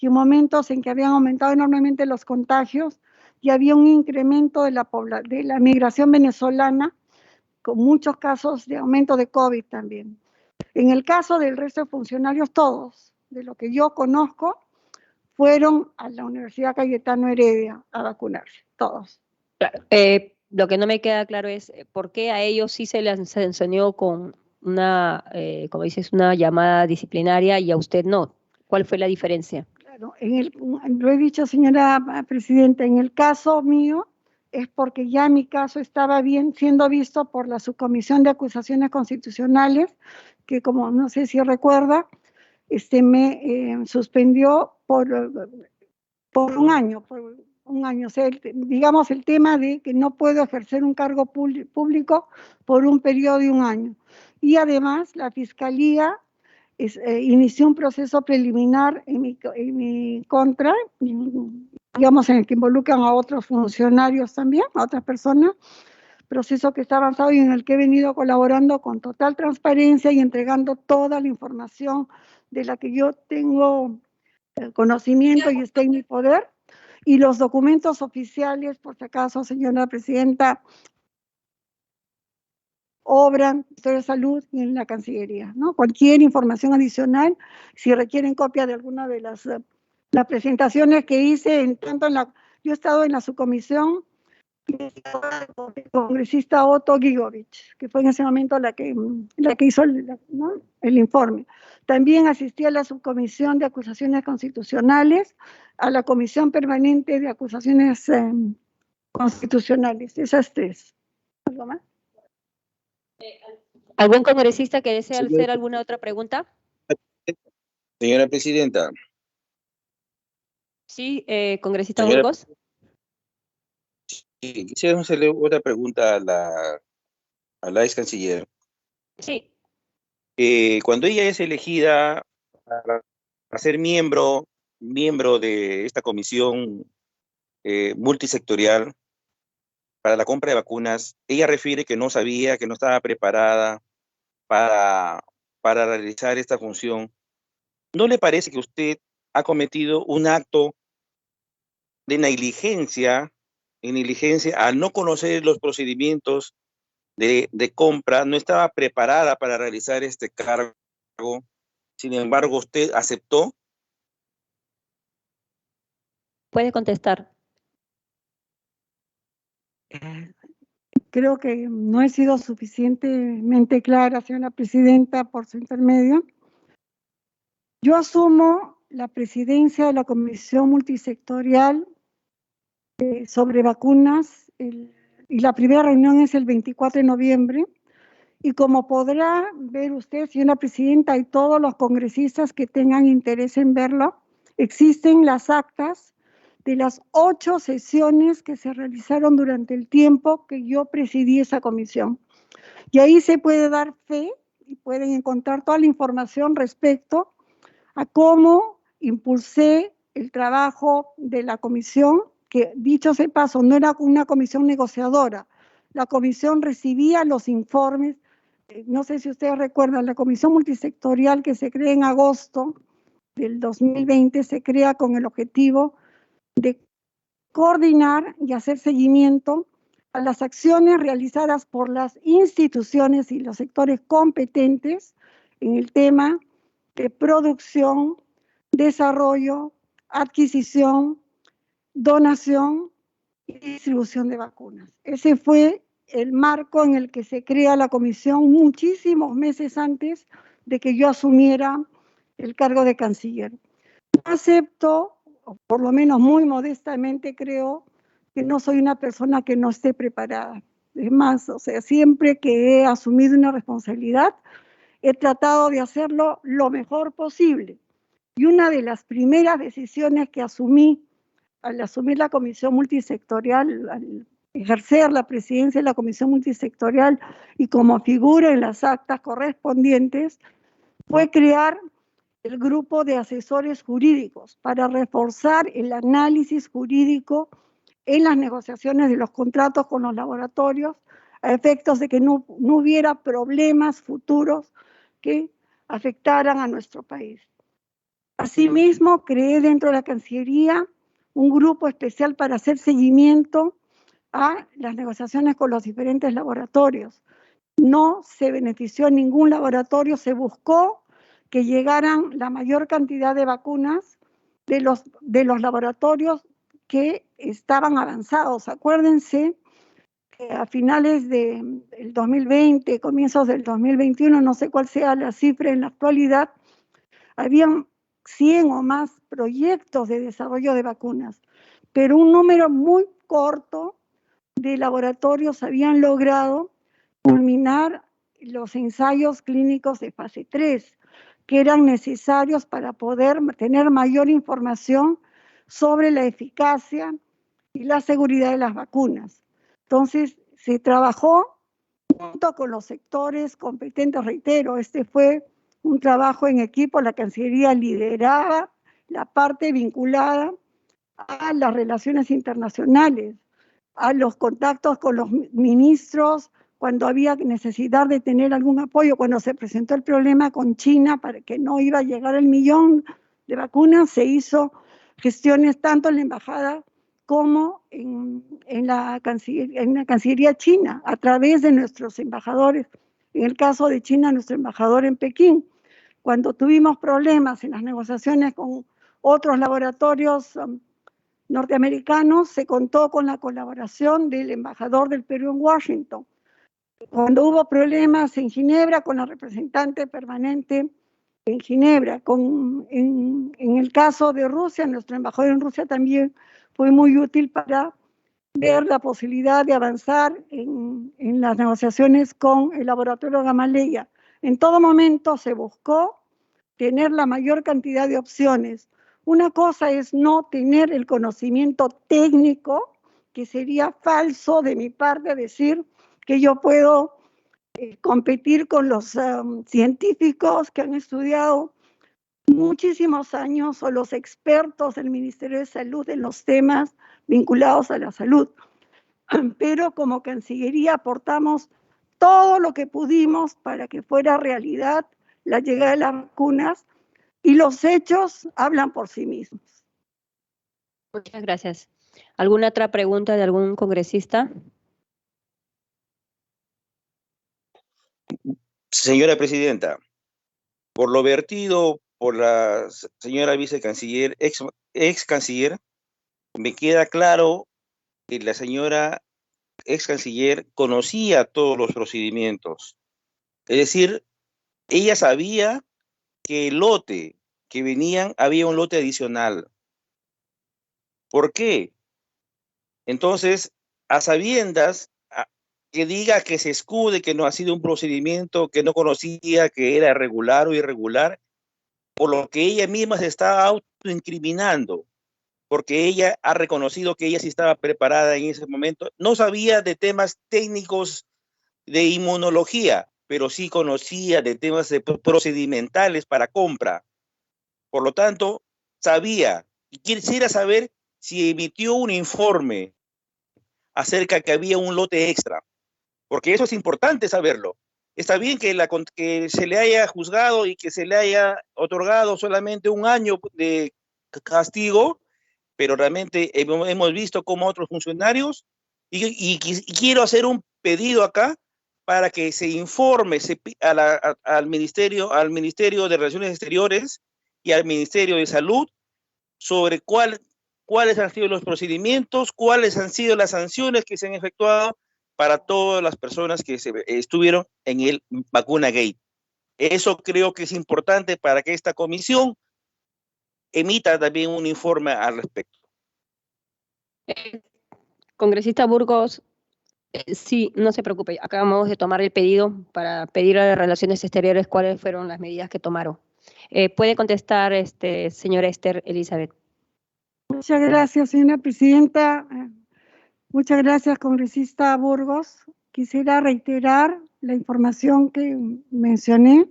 y en momentos en que habían aumentado enormemente los contagios, y había un incremento de la migración venezolana, con muchos casos de aumento de COVID también. En el caso del resto de funcionarios, todos, de lo que yo conozco, fueron a la Universidad Cayetano Heredia a vacunarse, todos. Claro. Lo que no me queda claro es por qué a ellos sí se les sancionó con una, como dices, una llamada disciplinaria y a usted no. ¿Cuál fue la diferencia? Claro, lo he dicho, señora presidenta, en el caso mío es porque ya mi caso estaba bien siendo visto por la Subcomisión de Acusaciones Constitucionales, que como no sé si recuerda, me suspendió por un año, o sea, digamos el tema de que no puedo ejercer un cargo público por un periodo de un año. Y además la Fiscalía inició un proceso preliminar en mi contra, digamos en el que involucran a otros funcionarios también, a otras personas, proceso que está avanzado y en el que he venido colaborando con total transparencia y entregando toda la información de la que yo tengo conocimiento y está en mi poder, y los documentos oficiales, por si acaso, señora presidenta, obran de salud y en la Cancillería, ¿no? Cualquier información adicional, si requieren copia de alguna de las presentaciones que hice, yo he estado en la subcomisión el congresista Otto Gigovich, que fue en ese momento la que hizo el informe. También asistí a la subcomisión de acusaciones constitucionales, a la comisión permanente de acusaciones constitucionales, esas tres. ¿Algo más? ¿Algún congresista que desea hacer alguna otra pregunta? Señora presidenta. Sí, congresista Burgos. Sí, quisiera hacerle otra pregunta a la ex canciller. Sí. Cuando ella es elegida para ser miembro de esta comisión multisectorial para la compra de vacunas, ella refiere que no sabía, que no estaba preparada para realizar esta función. ¿No le parece que usted ha cometido un acto de negligencia al no conocer los procedimientos de compra? No estaba preparada para realizar este cargo, sin embargo usted aceptó? Puede contestar. Creo que no he sido suficientemente clara, señora presidenta, por su intermedio. Yo asumo la presidencia de la Comisión Multisectorial sobre vacunas y la primera reunión es el 24 de noviembre. Y como podrá ver usted, señora presidenta, y todos los congresistas que tengan interés en verlo, existen las actas de las 8 sesiones que se realizaron durante el tiempo que yo presidí esa comisión. Y ahí se puede dar fe y pueden encontrar toda la información respecto a cómo impulsé el trabajo de la comisión, que dicho sea de paso, no era una comisión negociadora. La comisión recibía los informes. No sé si ustedes recuerdan, la comisión multisectorial que se crea en agosto del 2020 se crea con el objetivo de coordinar y hacer seguimiento a las acciones realizadas por las instituciones y los sectores competentes en el tema de producción, desarrollo, adquisición, donación y distribución de vacunas. Ese fue el marco en el que se crea la comisión muchísimos meses antes de que yo asumiera el cargo de canciller. Acepto, o por lo menos muy modestamente creo, que no soy una persona que no esté preparada. Es más, o sea, siempre que he asumido una responsabilidad, he tratado de hacerlo lo mejor posible. Y una de las primeras decisiones que asumí al asumir la comisión multisectorial, al ejercer la presidencia de la comisión multisectorial y como figura en las actas correspondientes, fue crear el grupo de asesores jurídicos para reforzar el análisis jurídico en las negociaciones de los contratos con los laboratorios, a efectos de que no hubiera problemas futuros que afectaran a nuestro país. Asimismo, creé dentro de la Cancillería un grupo especial para hacer seguimiento a las negociaciones con los diferentes laboratorios. No se benefició ningún laboratorio, se buscó que llegaran la mayor cantidad de vacunas de los laboratorios que estaban avanzados. Acuérdense que a finales del 2020, comienzos del 2021, no sé cuál sea la cifra en la actualidad, habían 100 o más proyectos de desarrollo de vacunas, pero un número muy corto de laboratorios habían logrado culminar los ensayos clínicos de fase 3, que eran necesarios para poder tener mayor información sobre la eficacia y la seguridad de las vacunas. Entonces, se trabajó junto con los sectores competentes, reitero, este fue un trabajo en equipo, la Cancillería lideraba la parte vinculada a las relaciones internacionales, a los contactos con los ministros, cuando había necesidad de tener algún apoyo, cuando se presentó el problema con China para que no iba a llegar el 1.000.000 de vacunas, se hizo gestiones tanto en la embajada como en la Cancillería china, a través de nuestros embajadores. En el caso de China, nuestro embajador en Pekín. Cuando tuvimos problemas en las negociaciones con otros laboratorios norteamericanos, se contó con la colaboración del embajador del Perú en Washington. Cuando hubo problemas en Ginebra, con la representante permanente en Ginebra. En el caso de Rusia, nuestro embajador en Rusia también fue muy útil para ver la posibilidad de avanzar en las negociaciones con el laboratorio Gamaleya. En todo momento se buscó tener la mayor cantidad de opciones. Una cosa es no tener el conocimiento técnico, que sería falso de mi parte decir que yo puedo competir con los científicos que han estudiado muchísimos años o los expertos del Ministerio de Salud en los temas vinculados a la salud. Pero como Cancillería aportamos todo lo que pudimos para que fuera realidad la llegada de las vacunas y los hechos hablan por sí mismos. Muchas gracias. ¿Alguna otra pregunta de algún congresista? Señora Presidenta, por lo vertido por la señora vicecanciller, ex canciller, me queda claro que la señora ex canciller conocía todos los procedimientos. Es decir, ella sabía que el lote que venían, había un lote adicional. ¿Por qué? Entonces, a sabiendas, que diga que se escude, que no ha sido un procedimiento, que no conocía, que era regular o irregular, por lo que ella misma se está autoincriminando, porque ella ha reconocido que ella sí estaba preparada en ese momento. No sabía de temas técnicos de inmunología, pero sí conocía de temas procedimentales para compra. Por lo tanto, sabía, y quisiera saber si emitió un informe acerca que había un lote extra, porque eso es importante saberlo. Está bien que se le haya juzgado y que se le haya otorgado solamente 1 año de castigo, pero realmente hemos visto cómo otros funcionarios, y quiero hacer un pedido acá para que se informe al Ministerio de Relaciones Exteriores y al Ministerio de Salud sobre cuáles han sido los procedimientos, cuáles han sido las sanciones que se han efectuado para todas las personas que estuvieron en el Vacuna Gate. Eso creo que es importante para que esta comisión emita también un informe al respecto. Congresista Burgos, sí, no se preocupe, acabamos de tomar el pedido para pedir a las Relaciones Exteriores cuáles fueron las medidas que tomaron. Puede contestar, señora Esther Elizabeth. Muchas gracias, señora presidenta. Muchas gracias, congresista Burgos. Quisiera reiterar la información que mencioné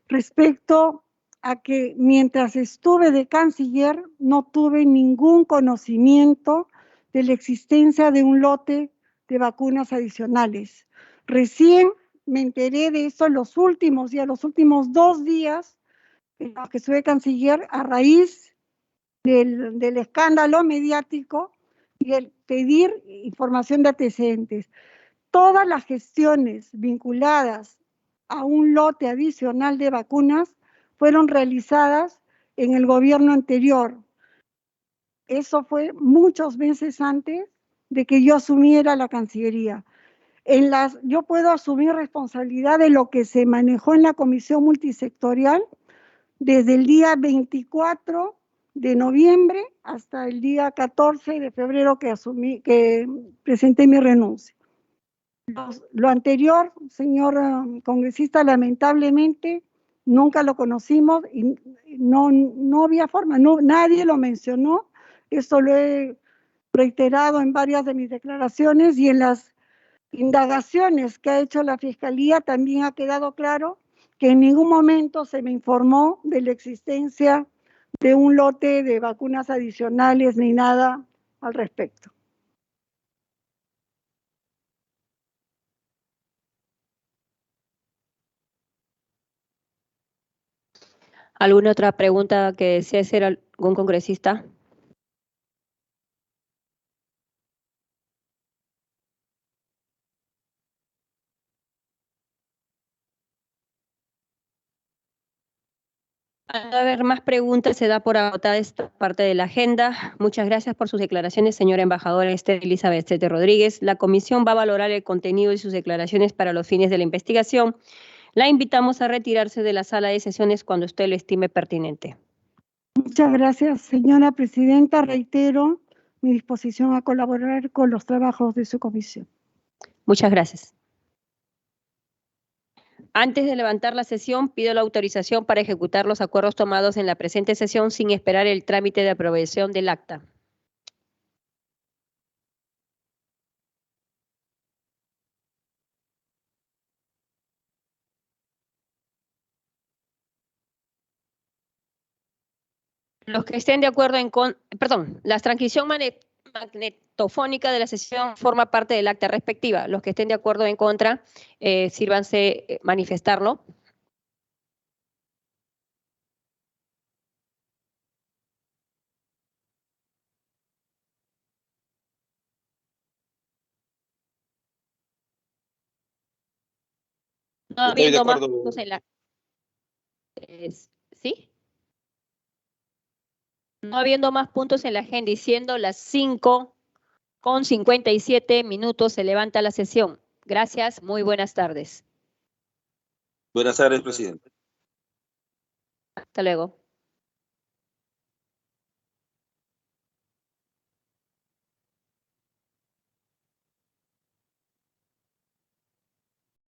respecto a que mientras estuve de canciller no tuve ningún conocimiento de la existencia de un lote de vacunas adicionales. Recién me enteré de eso en los últimos 2 días en los que estuve canciller a raíz del escándalo mediático y el pedir información de antecedentes. Todas las gestiones vinculadas a un lote adicional de vacunas fueron realizadas en el gobierno anterior. Eso fue muchos meses antes de que yo asumiera la Cancillería. Yo puedo asumir responsabilidad de lo que se manejó en la Comisión Multisectorial desde el día 24 de noviembre hasta el día 14 de febrero que presenté mi renuncia. Lo anterior, señor congresista, lamentablemente nunca lo conocimos y no había forma, nadie lo mencionó. Eso lo he reiterado en varias de mis declaraciones y en las indagaciones que ha hecho la Fiscalía también ha quedado claro que en ningún momento se me informó de la existencia de un lote de vacunas adicionales ni nada al respecto. ¿Alguna otra pregunta que desee hacer algún congresista? Al no haber más preguntas, se da por agotada esta parte de la agenda. Muchas gracias por sus declaraciones, señora embajadora Esther Elizabeth Sete Rodríguez. La comisión va a valorar el contenido de sus declaraciones para los fines de la investigación. La invitamos a retirarse de la sala de sesiones cuando usted lo estime pertinente. Muchas gracias, señora presidenta. Reitero mi disposición a colaborar con los trabajos de su comisión. Muchas gracias. Antes de levantar la sesión, pido la autorización para ejecutar los acuerdos tomados en la presente sesión sin esperar el trámite de aprobación del acta. Los que estén de acuerdo la transcripción magnetofónica de la sesión forma parte del acta respectiva. Los que estén de acuerdo en contra, sírvanse manifestarlo. No habiendo más puntos en la... ¿Sí? No habiendo más puntos en la agenda y siendo las 5:57 se levanta la sesión. Gracias, muy buenas tardes. Buenas tardes, presidente. Hasta luego.